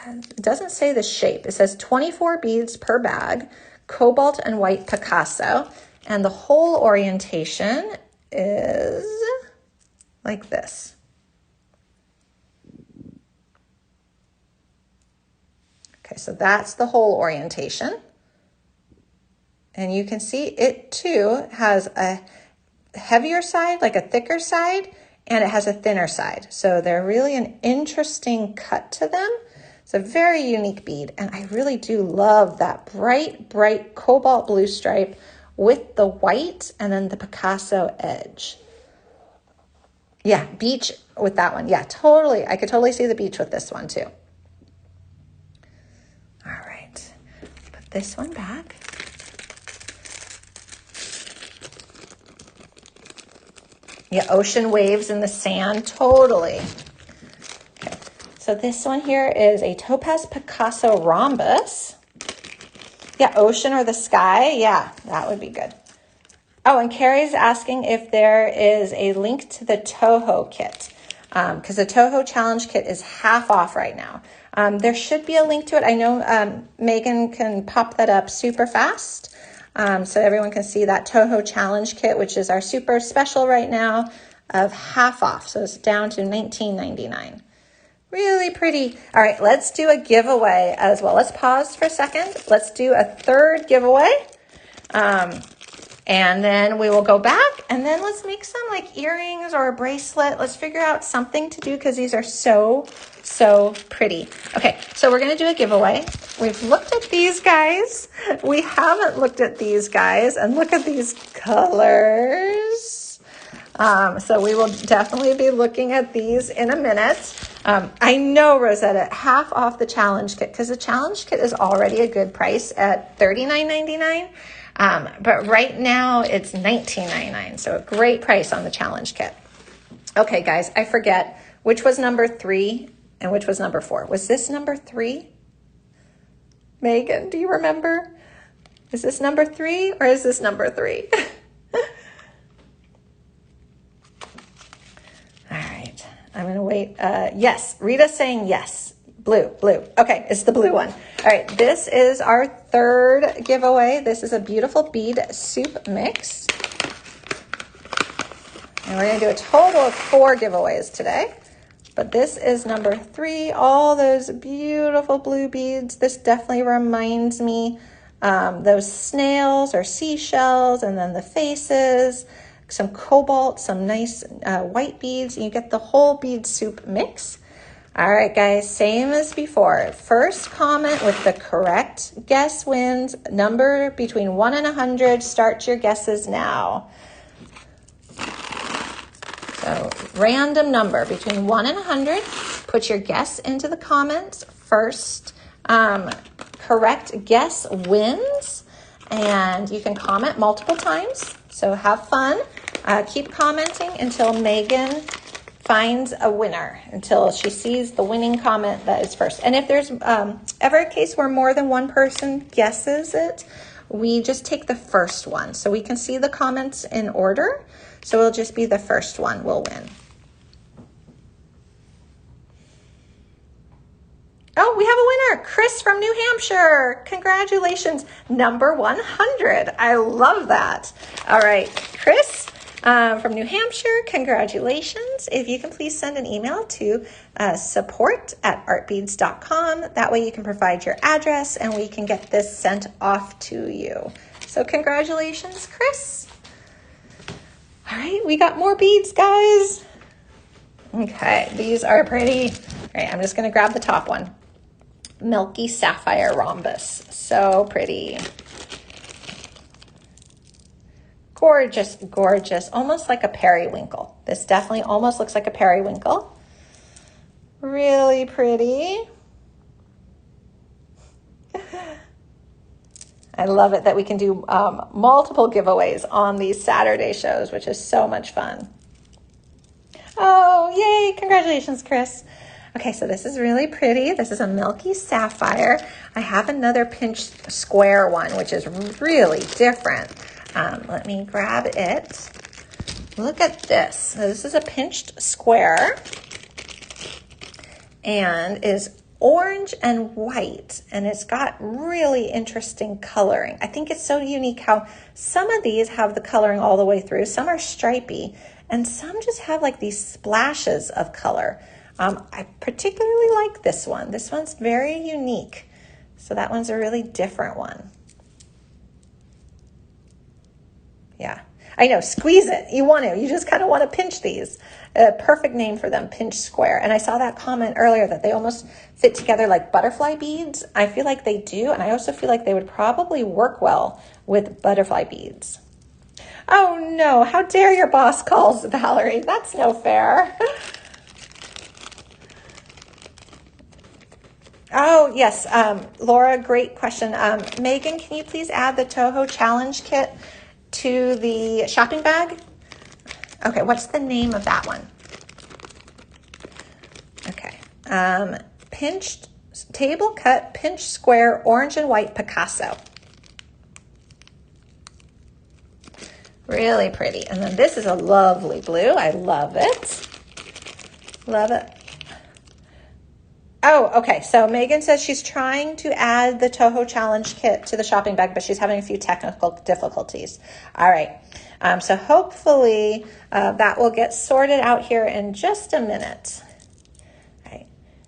it doesn't say the shape. It says 24 beads per bag, Cobalt and white Picasso. And the whole orientation is like this. Okay, so that's the whole orientation. And you can see it too has a heavier side, like a thicker side, and it has a thinner side. So they're really an interesting cut to them. It's a very unique bead, and I really do love that bright cobalt blue stripe with the white and then the Picasso edge. Yeah, beach with that one. Yeah, totally. I could totally see the beach with this one too. All right, put this one back. Yeah, ocean waves in the sand, totally. Okay, so this one here is a Topaz Picasso rhombus. Yeah, ocean or the sky. Yeah, that would be good. Oh, and Carrie's asking if there is a link to the Toho kit, because the Toho Challenge kit is half off right now. There should be a link to it. I know Megan can pop that up super fast, so everyone can see that Toho Challenge kit, which is our super special right now of half off. So it's down to $19.99. Really pretty. All right, let's do a giveaway as well. Let's pause for a second. Let's do a third giveaway. And then we will go back, and then let's make some like earrings or a bracelet. Let's figure out something to do, because these are so pretty. Okay, so we're going to do a giveaway. We've looked at these guys. We haven't looked at these guys, and look at these colors. So we will definitely be looking at these in a minute. I know, Rosetta, half off the challenge kit, because the challenge kit is already a good price at $39.99. But right now it's $19.99. So a great price on the challenge kit. Okay, guys, I forget which was number 3 and which was number 4. Was this number 3? Megan, do you remember? Is this number 3 or is this number 3? All right, I'm going to wait. Yes, Rita's saying yes. Blue. Okay, it's the blue one. All right, this is our third giveaway. This is a beautiful bead soup mix. And we're going to do a total of 4 giveaways today. But this is number 3, all those beautiful blue beads. This definitely reminds me those snails or seashells, and then the faces, some cobalt, some nice white beads. You get the whole bead soup mix. All right, guys, same as before. First comment with the correct guess wins. Number between 1 and 100. Start your guesses now. So random number between 1 and 100. Put your guess into the comments. First correct guess wins. And you can comment multiple times. So have fun. Keep commenting until Megan finds a winner, until she sees the winning comment that is first. And if there's ever a case where more than one person guesses it, we just take the first one. So we can see the comments in order. So it'll just be the first one will win. Oh, we have a winner, Chris from New Hampshire. Congratulations, number 100. I love that. All right, Chris from New Hampshire, congratulations. If you can please send an email to support@artbeads.com. That way you can provide your address and we can get this sent off to you. So congratulations, Chris. All right, we got more beads, guys. Okay, these are pretty. All right, I'm just gonna grab the top one. Milky sapphire rhombus. So pretty. Gorgeous, gorgeous. Almost like a periwinkle. This definitely almost looks like a periwinkle. Really pretty. I love it that we can do multiple giveaways on these Saturday shows, which is so much fun. Oh, yay. Congratulations, Chris. Okay, so this is really pretty. This is a milky sapphire. I have another pinched square one, which is really different. Let me grab it. Look at this. So this is a pinched square and is orange and white, and it's got really interesting coloring. I think it's so unique how some of these have the coloring all the way through. Some are stripy, and some just have like these splashes of color. I particularly like this one. This one's very unique. So that one's a really different one. Yeah, I know, squeeze it. You just kind of want to pinch these. A perfect name for them, pinch square. And I saw that comment earlier that they almost fit together like butterfly beads. I feel like they do. And I also feel like they would probably work well with butterfly beads. Oh no, how dare your boss calls, Valerie. That's no fair. Oh, yes. Laura, great question. Megan, can you please add the Toho Challenge Kit to the shopping bag? Okay, what's the name of that one? Okay. Pinched, table cut, pinched square, orange and white Picasso. Really pretty. And then this is a lovely blue. I love it. Love it. Oh, okay. So Megan says she's trying to add the Toho Challenge Kit to the shopping bag, but she's having a few technical difficulties. All right. So hopefully that will get sorted out here in just a minute. All right.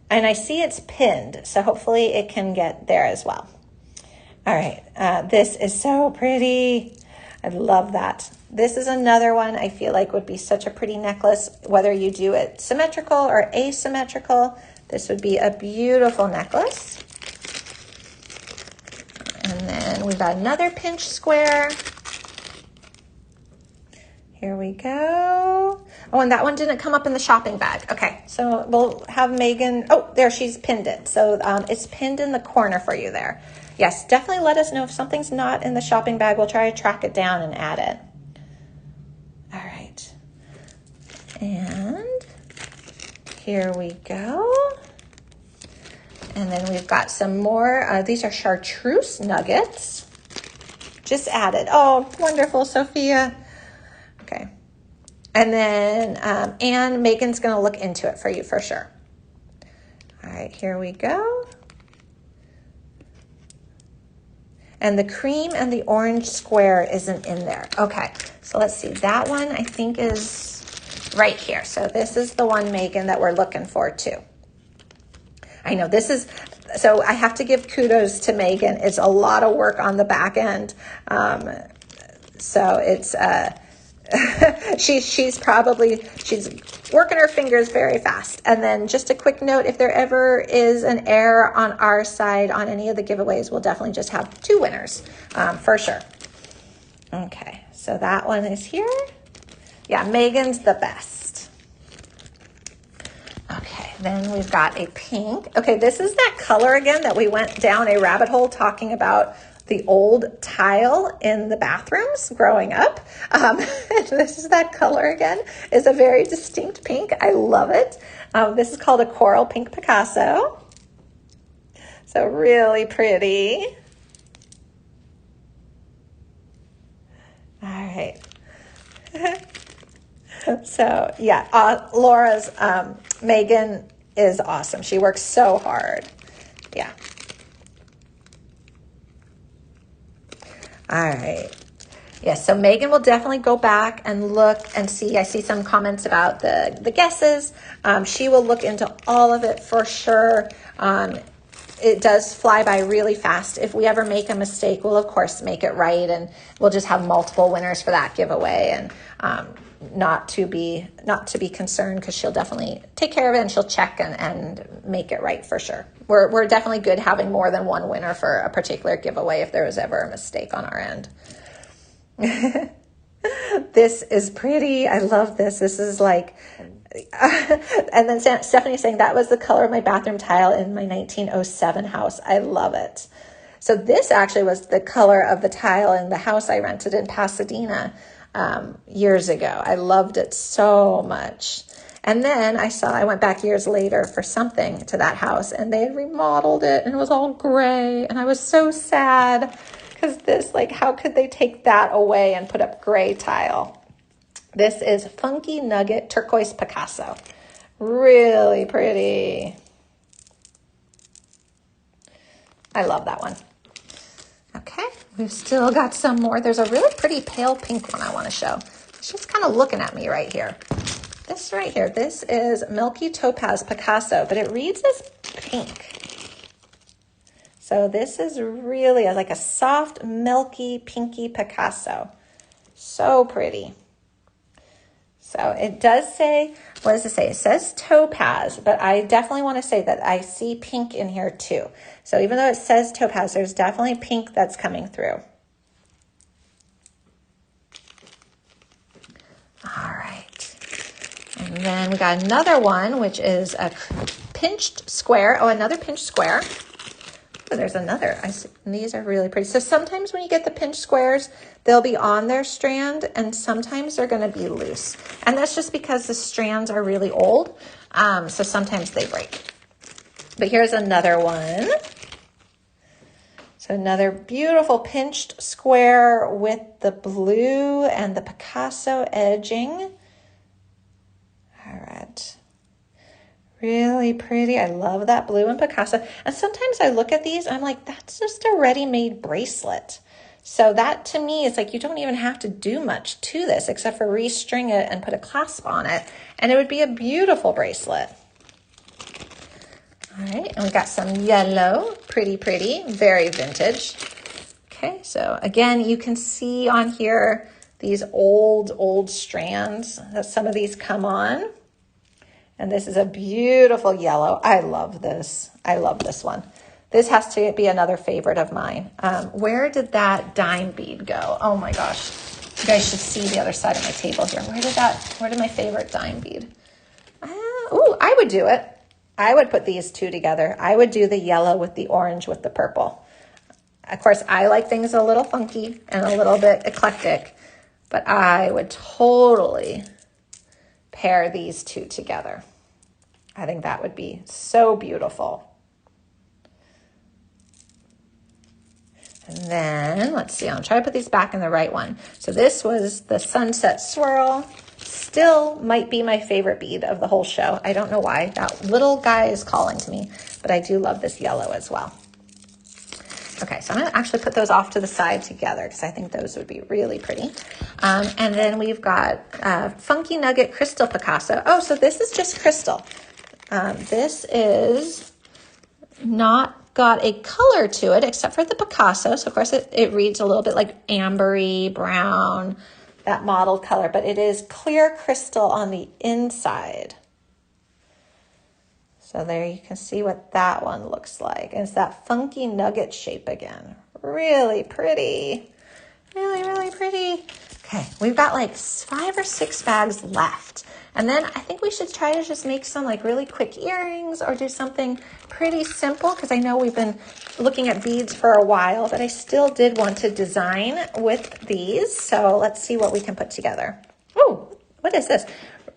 And I see it's pinned, so hopefully it can get there as well. All right. This is so pretty. I love that. This is another one I feel like would be such a pretty necklace, whether you do it symmetrical or asymmetrical. This would be a beautiful necklace. And then we've got another pinch square. Here we go. Oh, and that one didn't come up in the shopping bag. Okay, so we'll have Megan, oh, there, she's pinned it. So it's pinned in the corner for you there. Yes, definitely let us know if something's not in the shopping bag. We'll try to track it down and add it. All right. And here we go. And then we've got some more. These are chartreuse nuggets. Just added. Oh, wonderful, Sophia. Okay. And then and Megan's going to look into it for you for sure. All right, here we go. And the cream and the orange square isn't in there. Okay, so let's see. That one I think is right here. So this is the one, Megan, that we're looking for too. I know this is, so I have to give kudos to Megan. It's a lot of work on the back end. So it's, she's working her fingers very fast. And then just a quick note, if there ever is an error on our side on any of the giveaways, we'll definitely just have 2 winners for sure. Okay, so that one is here. Yeah, Megan's the best. Okay, then we've got a pink. Okay, this is that color again that we went down a rabbit hole talking about the old tile in the bathrooms growing up. This is that color again. It's a very distinct pink. I love it. This is called a coral pink Picasso. So really pretty. All right. So yeah, Laura's, Megan is awesome. She works so hard. Yeah. All right. Yeah, so Megan will definitely go back and look and see. I see some comments about the guesses. She will look into all of it for sure. It does fly by really fast. If we ever make a mistake, we'll of course make it right, and we'll just have multiple winners for that giveaway, and not to be concerned, because she'll definitely take care of it, and she'll check and make it right for sure. We're definitely good having more than one winner for a particular giveaway if there was ever a mistake on our end. This is pretty. I love this. This is like, and then Stephanie's saying that was the color of my bathroom tile in my 1907 house. I love it. So this actually was the color of the tile in the house I rented in Pasadena years ago. I loved it so much. And then I went back years later for something to that house, and they had remodeled it, and it was all gray, and I was so sad, because this, like, how could they take that away and put up gray tile? This is Funky Nugget Turquoise Picasso. Really pretty. I love that one. Okay, we've still got some more. There's a really pretty pale pink one I want to show. She's kind of looking at me right here. This right here, this is Milky Topaz Picasso, but it reads as pink. So this is really like a soft, milky, pinky Picasso. So pretty. So it does say, what does it say? It says topaz, but I definitely want to say that I see pink in here too. So even though it says topaz, there's definitely pink that's coming through. All right. And then we got another one, which is a pinched square. Oh, another pinched square. Oh, there's another. These are really pretty. So sometimes when you get the pinched squares, they'll be on their strand, and sometimes they're going to be loose. And that's just because the strands are really old. So sometimes they break. But here's another one. So another beautiful pinched square with the blue and the Picasso edging. All right. Really pretty. I love that blue and Picasso. And sometimes I look at these, I'm like, that's just a ready-made bracelet. So that to me is like, you don't even have to do much to this except for restring it and put a clasp on it, and it would be a beautiful bracelet. All right, and we got some yellow, pretty, very vintage. Okay, so again, you can see on here these old strands that some of these come on. And this is a beautiful yellow. I love this. I love this one. This has to be another favorite of mine. Where did that dime bead go? Oh my gosh. You guys should see the other side of my table here. Where did my favorite dime bead? Ooh, I would do it. I would put these two together. I would do the yellow with the orange with the purple. Of course, I like things a little funky and a little bit eclectic, but I would totally pair these two together. I think that would be so beautiful. And then, let's see, I'll try to put these back in the right one. So this was the Sunset Swirl. Still might be my favorite bead of the whole show. I don't know why. That little guy is calling to me, but I do love this yellow as well. Okay, so I'm going to actually put those off to the side together because I think those would be really pretty. And then we've got Funky Nugget Crystal Picasso. Oh, so this is just crystal. This is not got a color to it except for the Picasso. So, of course, it reads a little bit like ambery, brown, that mottled color. But it is clear crystal on the inside. So there you can see what that one looks like. And it's that funky nugget shape again. Really pretty. Really pretty. Okay, we've got like 5 or 6 bags left. And then I think we should try to just make some like really quick earrings or do something pretty simple, because I know we've been looking at beads for a while, but I still did want to design with these. So let's see what we can put together. Oh, what is this?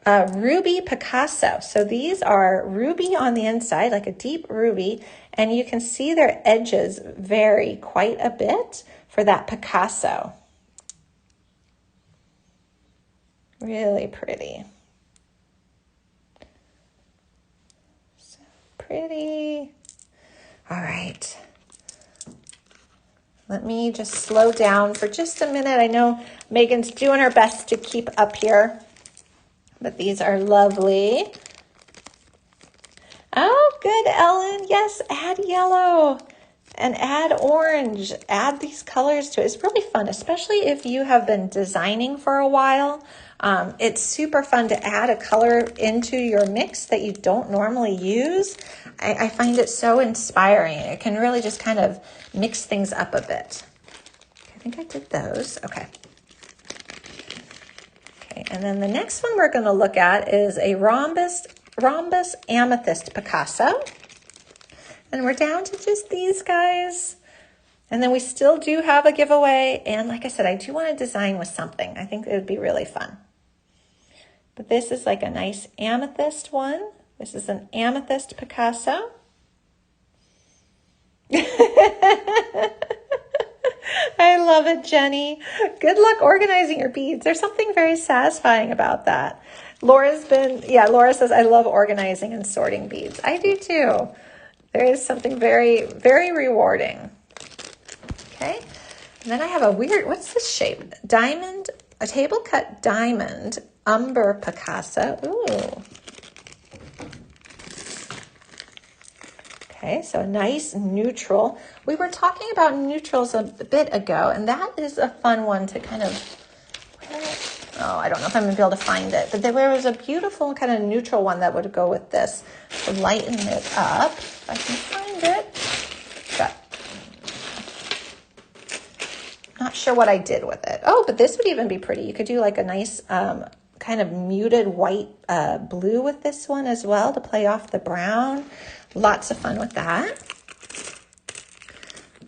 Ruby Picasso. So these are ruby on the inside, like a deep ruby, and you can see their edges vary quite a bit for that Picasso. Really pretty. So pretty. All right. Let me just slow down for just a minute. I know Megan's doing her best to keep up here, but these are lovely. Oh, good, Ellen. Yes, add yellow and add orange. Add these colors to it. It's really fun, especially if you have been designing for a while. It's super fun to add a color into your mix that you don't normally use. I find it so inspiring. It can really just kind of mix things up a bit. I think I did those. Okay. Okay, and then the next one we're going to look at is a rhombus amethyst Picasso. And we're down to just these guys. And then we still do have a giveaway. And like I said, I do want to design with something. I think it would be really fun. But this is like a nice amethyst one. This is an amethyst Picasso. I love it, Jenny. Good luck organizing your beads. There's something very satisfying about that. Laura says, I love organizing and sorting beads. I do too. There is something very, very rewarding. Okay. And then I have a weird, what's this shape? Diamond, a table cut diamond umber Picasso. Ooh. Okay, so a nice neutral. We were talking about neutrals a bit ago, and that is a fun one to kind of, oh, I don't know if I'm going to be able to find it, but there was a beautiful kind of neutral one that would go with this to lighten it up. If I can find it. Not sure what I did with it. Oh, but this would even be pretty. You could do like a nice kind of muted white blue with this one as well to play off the brown. Lots of fun with that.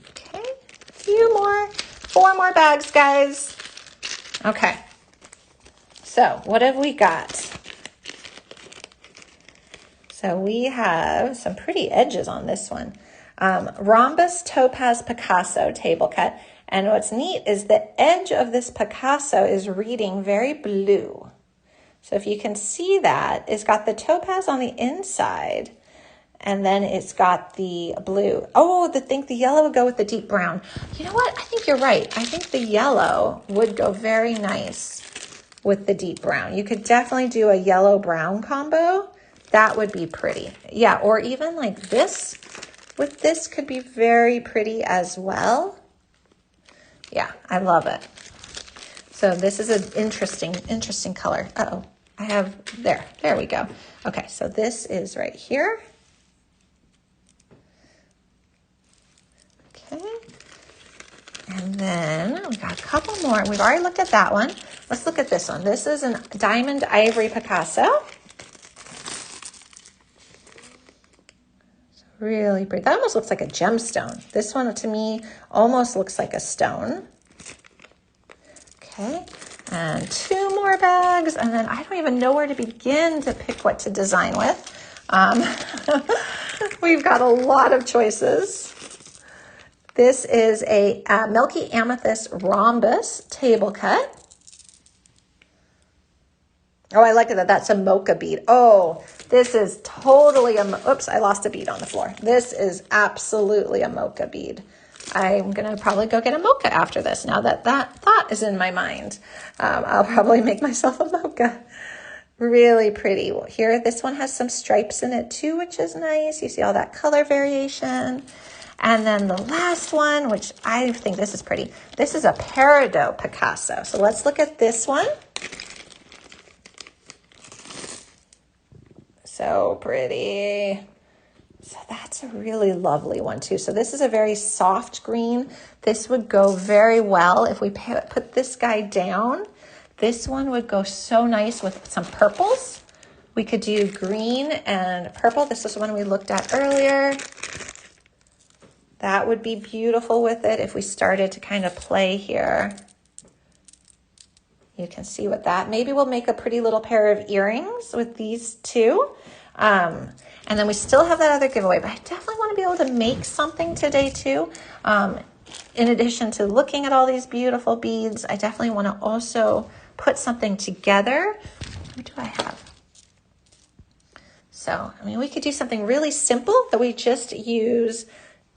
Okay, a few more, 4 more bags, guys. Okay, so what have we got? So we have some pretty edges on this one. Rhombus Topaz Picasso table cut. And what's neat is the edge of this Picasso is reading very blue. So if you can see that, it's got the topaz on the inside, and then it's got the blue. Oh, the yellow would go with the deep brown. You know what? I think you're right. I think the yellow would go very nice with the deep brown. You could definitely do a yellow-brown combo. That would be pretty. Yeah, or even like this with this could be very pretty as well. Yeah, I love it. So this is an interesting color. Uh-oh, I have, there we go. Okay, so this is right here. Okay, and then we got a couple more. We've already looked at that one. Let's look at this one. This is a diamond ivory Picasso. Really pretty. That almost looks like a gemstone. This one to me almost looks like a stone. Okay, and 2 more bags, and then I don't even know where to begin to pick what to design with. We've got a lot of choices. This is a Milky Amethyst Rhombus table cut. Oh, I like that. That's a mocha bead. Oh, this is totally oops, I lost a bead on the floor. This is absolutely a mocha bead. I'm going to probably go get a mocha after this. Now that thought is in my mind, I'll probably make myself a mocha. Really pretty. Well, here, this one has some stripes in it too, which is nice. You see all that color variation. And then the last one, which I think this is pretty. This is a peridot Picasso. So let's look at this one. So pretty. So that's a really lovely one too. So this is a very soft green. This would go very well if we put this guy down. This one would go so nice with some purples. We could do green and purple. This is one we looked at earlier. That would be beautiful with it if we started to kind of play here. You can see what that, maybe we'll make a pretty little pair of earrings with these two. And then we still have that other giveaway, but I definitely want to be able to make something today too. In addition to looking at all these beautiful beads, I definitely want to also put something together. What do I have? So, I mean, we could do something really simple that we just use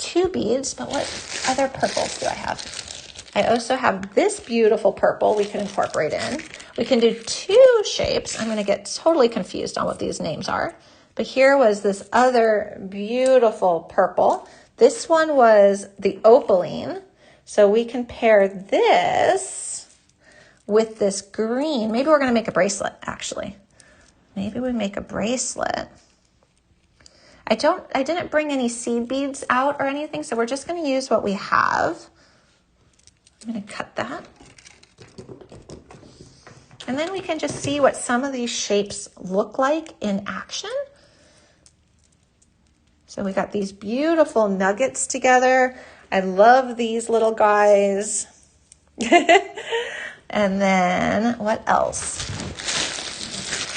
2 beads, but what other purples do I have? I also have this beautiful purple we can incorporate in. We can do 2 shapes. I'm going to get totally confused on what these names are. But here was this other beautiful purple. This one was the opaline. So we can pair this with this green. Maybe we're going to make a bracelet, actually. Maybe we make a bracelet. I didn't bring any seed beads out or anything, so we're just going to use what we have. I'm going to cut that. And then we can just see what some of these shapes look like in action. So we got these beautiful nuggets together. I love these little guys. And then what else?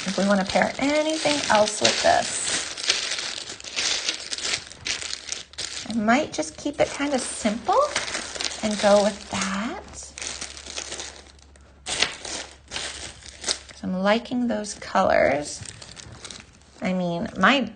If we want to pair anything else with this, I might just keep it kind of simple and go with that. I'm liking those colors. I mean, my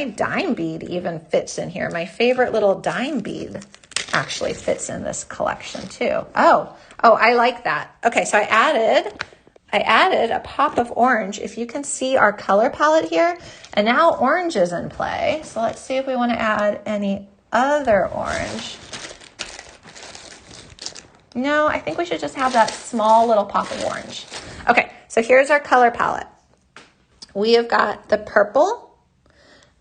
dime bead even fits in here. My favorite little dime bead actually fits in this collection too. Oh, I like that. Okay, so I added a pop of orange. If you can see our color palette here, and now orange is in play. So let's see if we want to add any other orange. No, I think we should just have that small little pop of orange. Okay, so here's our color palette. We have got the purple.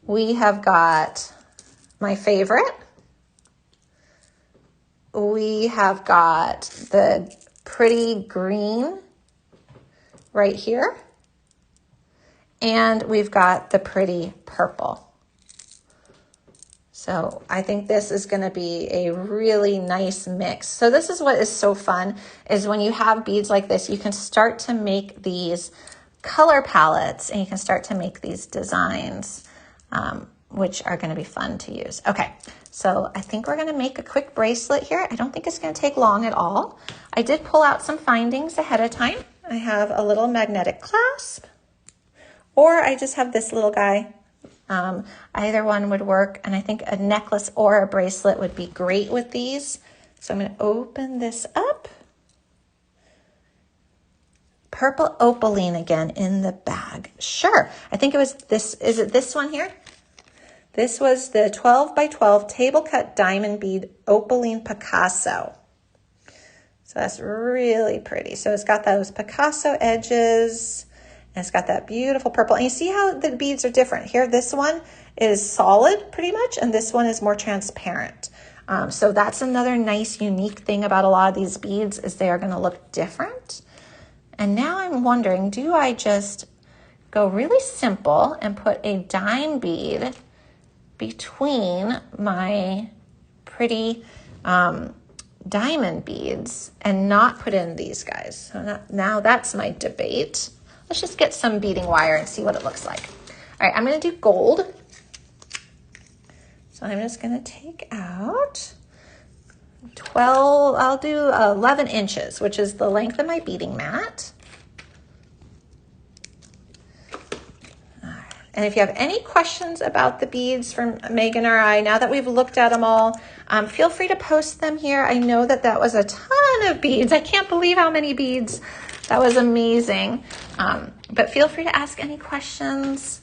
We have got my favorite. We have got the pretty green right here. And we've got the pretty purple. So I think this is going to be a really nice mix. So this is what is so fun, is when you have beads like this, you can start to make these color palettes and you can start to make these designs, which are going to be fun to use. Okay, so I think we're going to make a quick bracelet here. I don't think it's going to take long at all. I did pull out some findings ahead of time. I have a little magnetic clasp, or I just have this little guy. Either one would work, and I think a necklace or a bracelet would be great with these. So I'm going to open this up. Purple opaline again in the bag. Sure, I think it was this. Is it this one here? This was the 12 by 12 table cut diamond bead opaline Picasso. So that's really pretty. So it's got those Picasso edges. And it's got that beautiful purple. And you see how the beads are different. Here, this one is solid pretty much, and this one is more transparent. So that's another nice, unique thing about a lot of these beads, is they are going to look different. And now I'm wondering, do I just go really simple and put a dime bead between my pretty diamond beads and not put in these guys? So now that's my debate. Let's just get some beading wire and see what it looks like. All right, I'm going to do gold. So I'm just going to take out 12, I'll do 11 inches, which is the length of my beading mat. All right. And if you have any questions about the beads from Megan or I, now that we've looked at them all, feel free to post them here. I know that was a ton of beads. I can't believe how many beads. That was amazing. But feel free to ask any questions.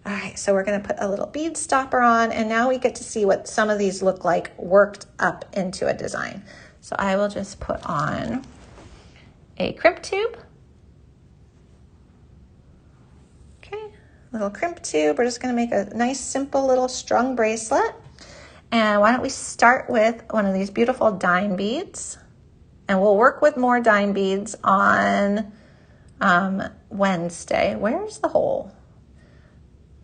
All right, so we're going to put a little bead stopper on, and now we get to see what some of these look like worked up into a design. So I will just put on a crimp tube. Okay, little crimp tube. We're just going to make a nice, simple little strung bracelet. And why don't we start with one of these beautiful dime beads? And we'll work with more dime beads on Wednesday. Where's the hole?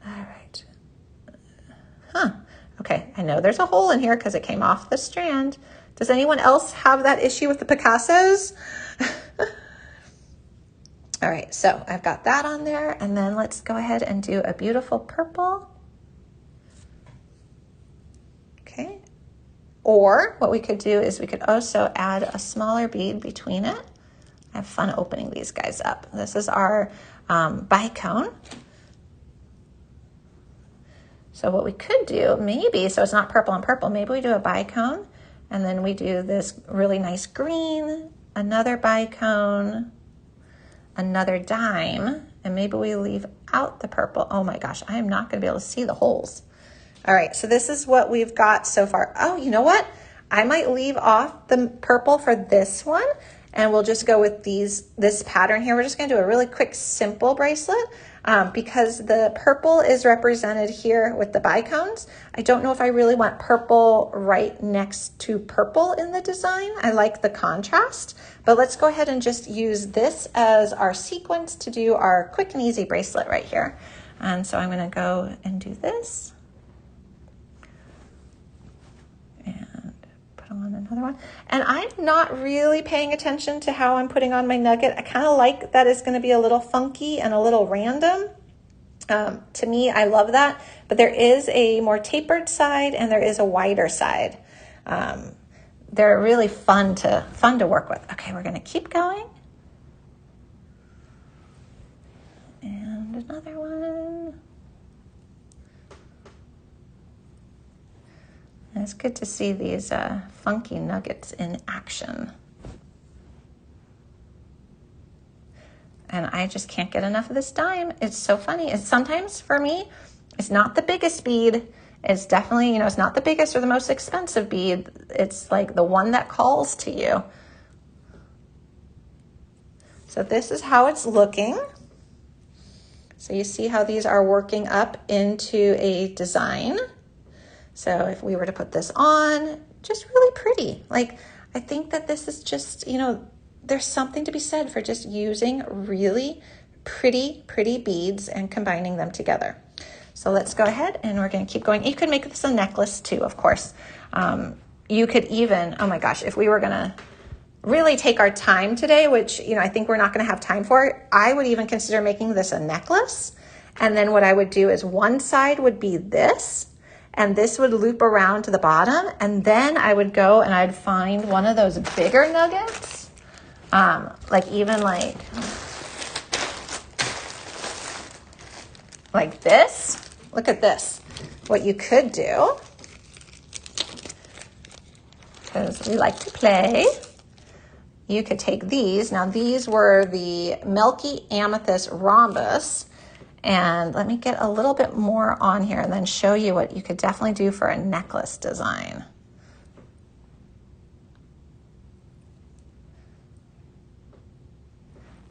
All right. Huh. Okay, I know there's a hole in here because it came off the strand. Does anyone else have that issue with the Picassos? All right, so I've got that on there, and then let's go ahead and do a beautiful purple. Okay. Or what we could do is we could also add a smaller bead between it. I have fun opening these guys up. This is our bicone. So what we could do, maybe, so it's not purple on purple, maybe we do a bicone, and then we do this really nice green, another bicone, another dime, and maybe we leave out the purple. Oh my gosh, I am not gonna be able to see the holes. All right, so this is what we've got so far. Oh, you know what? I might leave off the purple for this one, and we'll just go with this pattern here. We're just gonna do a really quick, simple bracelet because the purple is represented here with the bicones. I don't know if I really want purple right next to purple in the design. I like the contrast, but let's go ahead and just use this as our sequence to do our quick and easy bracelet right here. And so I'm gonna go and do this. On another one. And I'm not really paying attention to how I'm putting on my nugget. I kind of like that it's going to be a little funky and a little random. To me, I love that. But there is a more tapered side and there is a wider side. They're really fun to work with. Okay, we're going to keep going. And another one. And it's good to see these funky nuggets in action. And I just can't get enough of this dime. It's so funny. It's sometimes for me, it's not the biggest bead. It's definitely, you know, it's not the biggest or the most expensive bead. It's like the one that calls to you. So this is how it's looking. So you see how these are working up into a design. So if we were to put this on, just really pretty. Like, I think that this is just, you know, there's something to be said for just using really pretty beads and combining them together. So let's go ahead and we're gonna keep going. You could make this a necklace too, of course. You could even, oh my gosh, if we were gonna really take our time today, which, you know, I think we're not gonna have time for, I would even consider making this a necklace. And then what I would do is one side would be this, and this would loop around to the bottom, and then I would go and I'd find one of those bigger nuggets, like this. Look at this. What you could do, because we like to play, you could take these. Now these were the Milky Amethyst Rhombus. And let me get a little bit more on here and then show you what you could definitely do for a necklace design.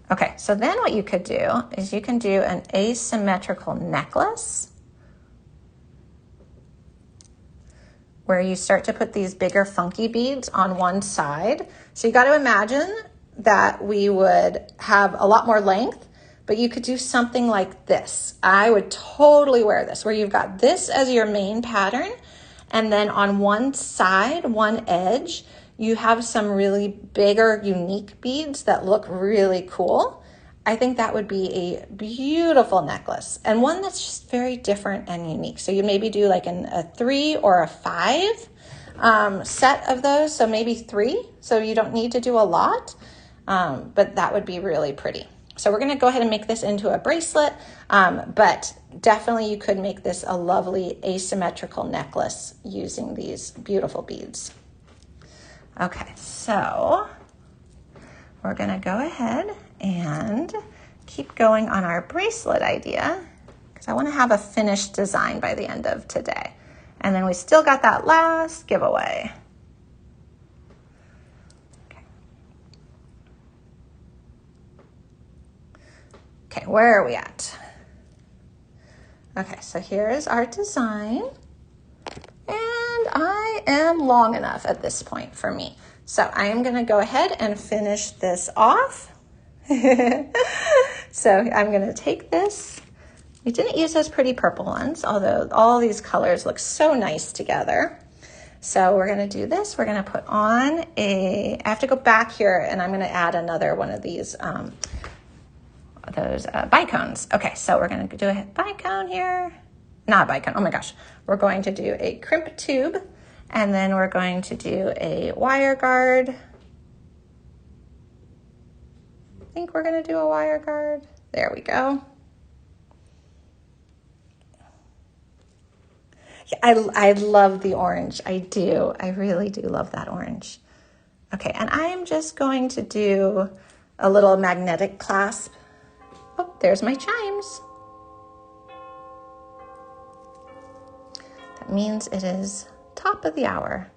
Okay, so then what you could do is you can do an asymmetrical necklace where you start to put these bigger funky beads on one side. So you got to imagine that we would have a lot more length, but you could do something like this. I would totally wear this, where you've got this as your main pattern, and then on one side, one edge, you have some really bigger, unique beads that look really cool. I think that would be a beautiful necklace, and one that's just very different and unique. So you maybe do like a 3 or a 5 set of those, so maybe 3, so you don't need to do a lot, but that would be really pretty. So we're gonna go ahead and make this into a bracelet, but definitely you could make this a lovely asymmetrical necklace using these beautiful beads. Okay, so we're gonna go ahead and keep going on our bracelet idea because I wanna have a finished design by the end of today. And then we still got that last giveaway. Okay, where are we at? Okay, so here is our design. And I am long enough at this point for me. So I am gonna go ahead and finish this off. So I'm gonna take this. We didn't use those pretty purple ones, although all these colors look so nice together. So we're gonna do this. We're gonna put on I have to go back here and I'm gonna add another one of these those bicones. Okay, so we're gonna do a bicone here. Not a bicone, oh my gosh. We're going to do a crimp tube, and then we're going to do a wire guard. I think we're gonna do a wire guard. There we go. I love the orange. I do. I really do love that orange. Okay, and I am just going to do a little magnetic clasp. Oh, there's my chimes. That means it is top of the hour.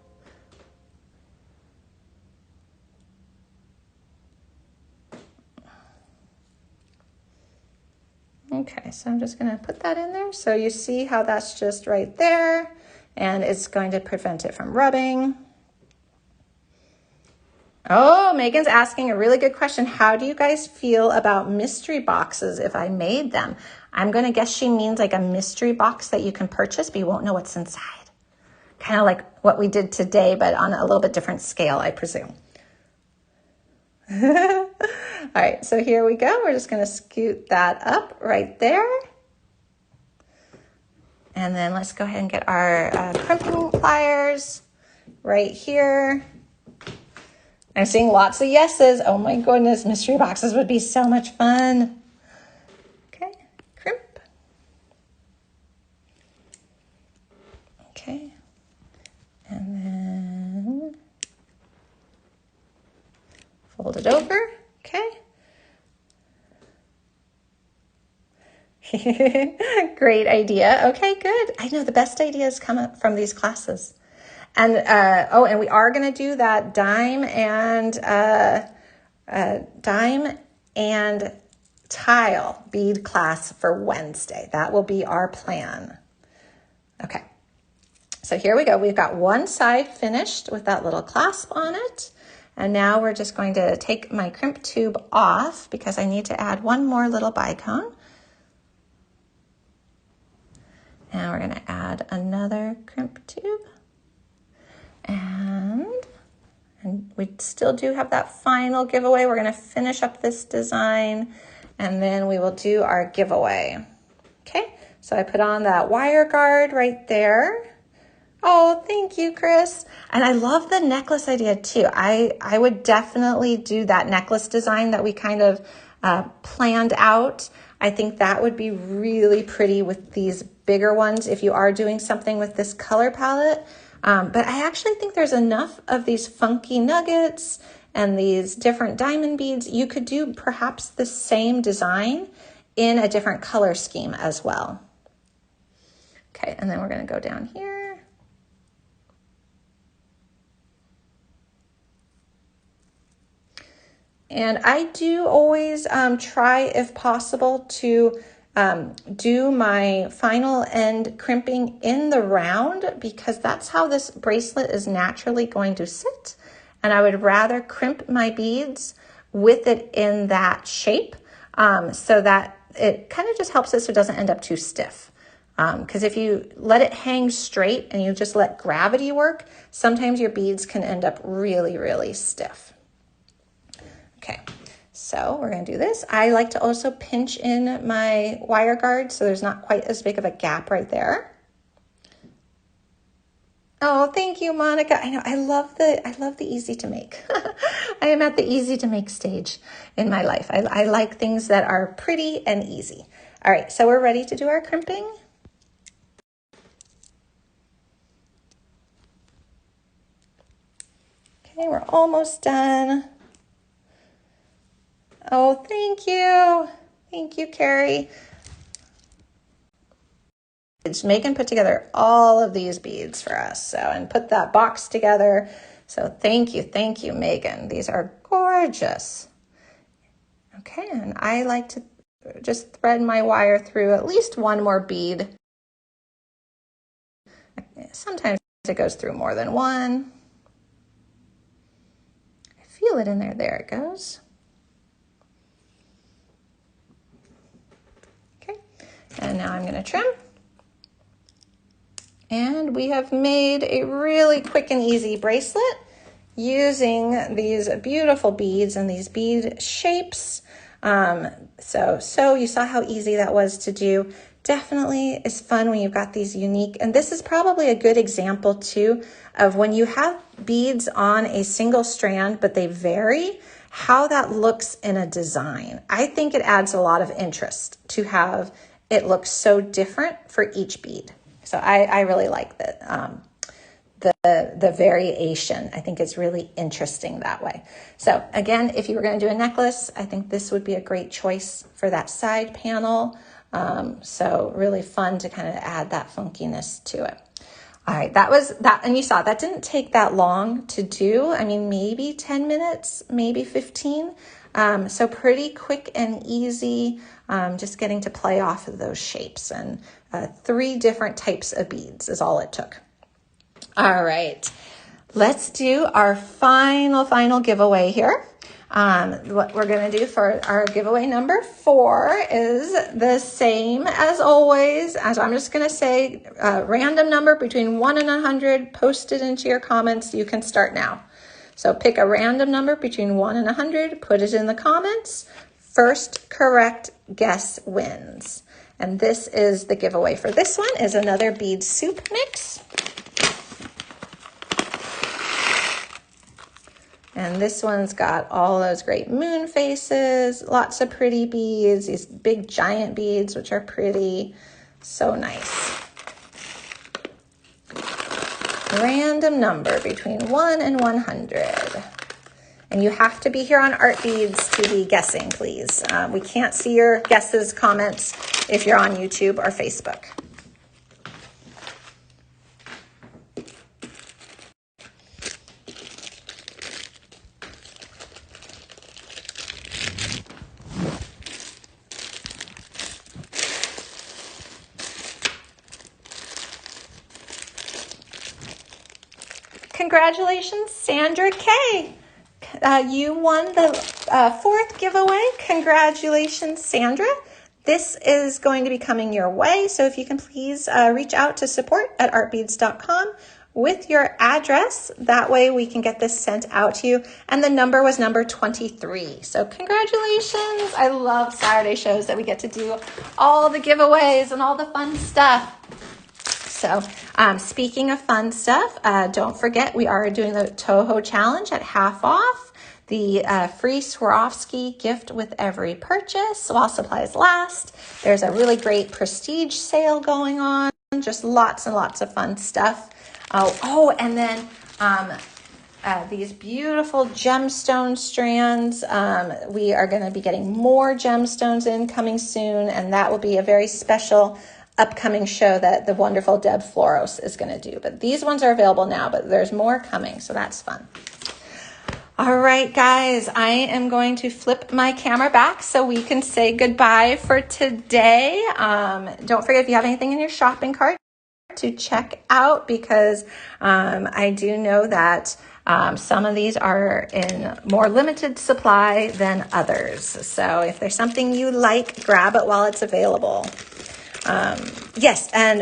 Okay, so I'm just gonna put that in there. So you see how that's just right there, and it's going to prevent it from rubbing. Oh, Megan's asking a really good question. How do you guys feel about mystery boxes if I made them? I'm gonna guess she means like a mystery box that you can purchase, but you won't know what's inside. Kind of like what we did today, but on a little bit different scale, I presume. All right, so here we go. We're just going to scoot that up right there. And then let's go ahead and get our crimping pliers right here. I'm seeing lots of yeses. Oh my goodness, mystery boxes would be so much fun. Okay, crimp. Okay, and then fold it over. Okay. Great idea. Okay, good. I know the best ideas come up from these classes. And and we are going to do that dime and tile bead class for Wednesday. That will be our plan. Okay. So here we go. We've got one side finished with that little clasp on it. And now we're just going to take my crimp tube off because I need to add one more little bicone. And we're going to add another crimp tube. And we still do have that final giveaway. We're going to finish up this design and then we will do our giveaway. Okay, so I put on that wire guard right there. Oh, thank you, Chris. And I love the necklace idea too. I would definitely do that necklace design that we kind of planned out. I think that would be really pretty with these bigger ones if you are doing something with this color palette. But I actually think there's enough of these funky nuggets and these different diamond beads. You could do perhaps the same design in a different color scheme as well. Okay, and then we're going to go down here. And I do always try, if possible, to do my final end crimping in the round because that's how this bracelet is naturally going to sit. And I would rather crimp my beads with it in that shape so that it kind of just helps it so it doesn't end up too stiff. Because if you let it hang straight and you just let gravity work, sometimes your beads can end up really, really stiff. Okay, so we're going to do this. I like to also pinch in my wire guard so there's not quite as big of a gap right there. Oh, thank you, Monica. I know I love the easy to make. I am at the easy to make stage in my life. I like things that are pretty and easy. All right, so we're ready to do our crimping. Okay, we're almost done. Oh, thank you. Thank you, Carrie. Megan put together all of these beads for us, and put that box together. So thank you, Megan. These are gorgeous. Okay, and I like to just thread my wire through at least one more bead. Sometimes it goes through more than one. I feel it in there. There it goes. And now I'm going to trim. And we have made a really quick and easy bracelet using these beautiful beads and these bead shapes. So you saw how easy that was to do. Definitely is fun when you've got these unique, and this is probably a good example too of when you have beads on a single strand, but they vary, how that looks in a design. I think it adds a lot of interest to have it look so different for each bead. So I really like the variation. I think it's really interesting that way. So again, if you were going to do a necklace, I think this would be a great choice for that side panel. So really fun to kind of add that funkiness to it. All right, that was that. And you saw that didn't take that long to do. I mean, maybe 10 minutes, maybe 15. So pretty quick and easy, just getting to play off of those shapes. And 3 different types of beads is all it took. All right, let's do our final giveaway here. What we're going to do for our giveaway number 4 is the same as always. As I'm just going to say a random number between 1 and 100, post it into your comments. You can start now. So pick a random number between 1 and 100, put it in the comments. First correct guess wins. And this is the giveaway for this one is another bead soup mix. And this one's got all those great moon faces, lots of pretty beads, these big giant beads, which are pretty, so nice. Random number between 1 and 100. And you have to be here on Art Beads to be guessing, please. We can't see your guesses, comments if you're on YouTube or Facebook. Congratulations, Sandra K. You won the 4th giveaway. Congratulations, Sandra. This is going to be coming your way. So if you can please reach out to support@artbeads.com with your address. That way we can get this sent out to you. And the number was number 23. So congratulations. I love Saturday shows that we get to do all the giveaways and all the fun stuff. So speaking of fun stuff, don't forget we are doing the Toho Challenge at half off. The free Swarovski gift with every purchase while supplies last. There's a really great prestige sale going on. Just lots and lots of fun stuff. And then these beautiful gemstone strands. We are going to be getting more gemstones in coming soon, and that will be a very special upcoming show that the wonderful Deb Floros is going to do. But these ones are available now, but there's more coming, so that's fun. All right, guys, I am going to flip my camera back so we can say goodbye for today. Don't forget, if you have anything in your shopping cart, to check out, because I do know that some of these are in more limited supply than others. So if there's something you like, grab it while it's available. Yes, and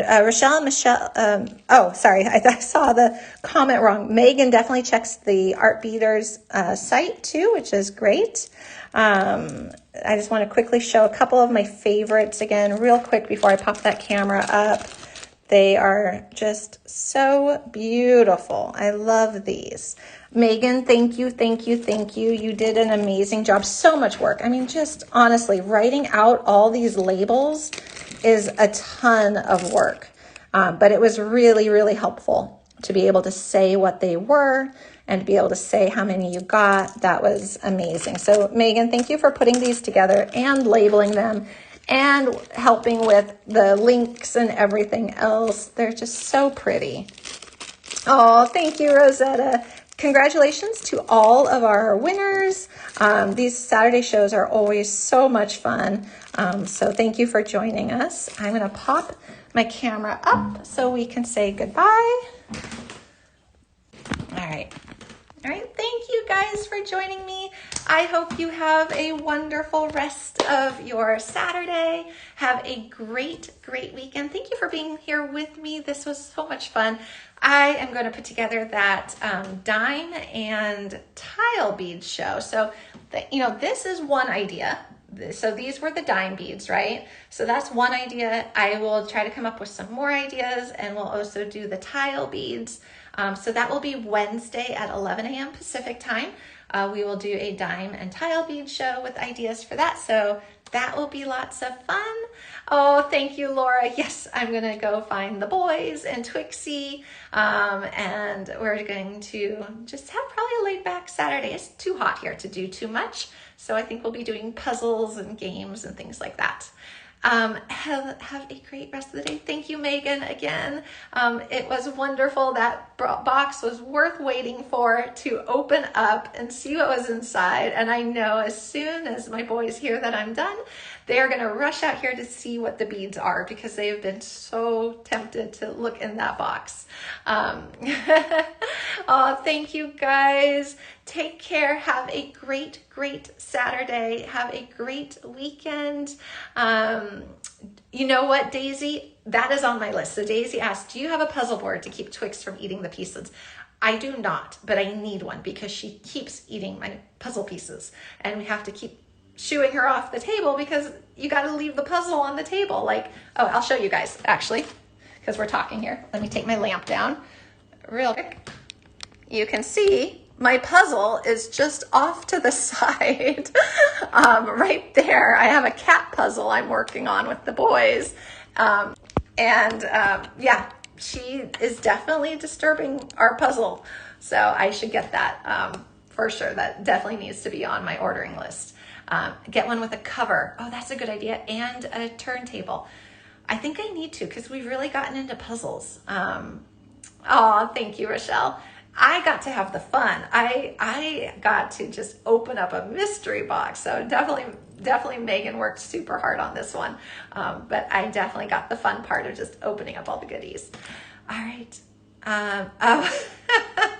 Michelle, sorry, I saw the comment wrong. Megan definitely checks the Art Beaters site too, which is great. I just want to quickly show a couple of my favorites again, real quick before I pop that camera up. They are just so beautiful. I love these. Megan, thank you. You did an amazing job. So much work. I mean, just honestly, writing out all these labels is a ton of work. But it was really, really helpful to be able to say what they were and be able to say how many you got. That was amazing. So Megan, thank you for putting these together and labeling them and helping with the links and everything else. They're just so pretty. Oh, thank you, Rosetta. Congratulations to all of our winners. These Saturday shows are always so much fun. So thank you for joining us. I'm gonna pop my camera up so we can say goodbye. All right. Thank you guys for joining me. I hope you have a wonderful rest of your Saturday. Have a great weekend. Thank you for being here with me. This was so much fun. I am going to put together that dime and tile bead show. So, this is one idea. So these were the dime beads, right? So that's one idea. I will try to come up with some more ideas, and we'll also do the tile beads. So that will be Wednesday at 11 a.m. Pacific time. We will do a dime and tile bead show with ideas for that. So That will be lots of fun. Oh, thank you, Laura. Yes, I'm going to go find the boys and Twixie, and we're going to just have probably a laid back Saturday. It's too hot here to do too much, so I think we'll be doing puzzles and games and things like that. Have a great rest of the day. Thank you, Megan, again. It was wonderful. That box was worth waiting for to open up and see what was inside. And I know as soon as my boys hear that I'm done, they are going to rush out here to see what the beads are because they have been so tempted to look in that box. Oh, thank you guys. Take care. Have a great, great Saturday. Have a great weekend. You know what, Daisy? That is on my list. So Daisy asked, do you have a puzzle board to keep Twix from eating the pieces? I do not, but I need one because she keeps eating my puzzle pieces and we have to keep shooing her off the table because you got to leave the puzzle on the table. Like, oh, I'll show you guys actually because we're talking here. Let me take my lamp down real quick. You can see my puzzle is just off to the side. Right there, I have a cat puzzle I'm working on with the boys. Yeah, she is definitely disturbing our puzzle. So I should get that for sure. That definitely needs to be on my ordering list. Get one with a cover. Oh, that's a good idea. And a turntable. I think I need to because we've really gotten into puzzles. Oh, thank you, Rochelle. I got to have the fun. I got to just open up a mystery box. So definitely Megan worked super hard on this one. But I definitely got the fun part of just opening up all the goodies. All right. Oh,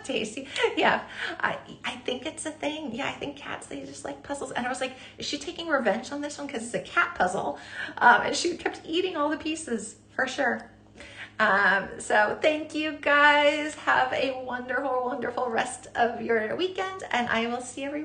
Daisy. Yeah, I think it's a thing. Yeah, I think cats, they just like puzzles. And I was like, is she taking revenge on this one? Because it's a cat puzzle. And she kept eating all the pieces for sure. So thank you guys. Have a wonderful, wonderful rest of your weekend, and I will see everyone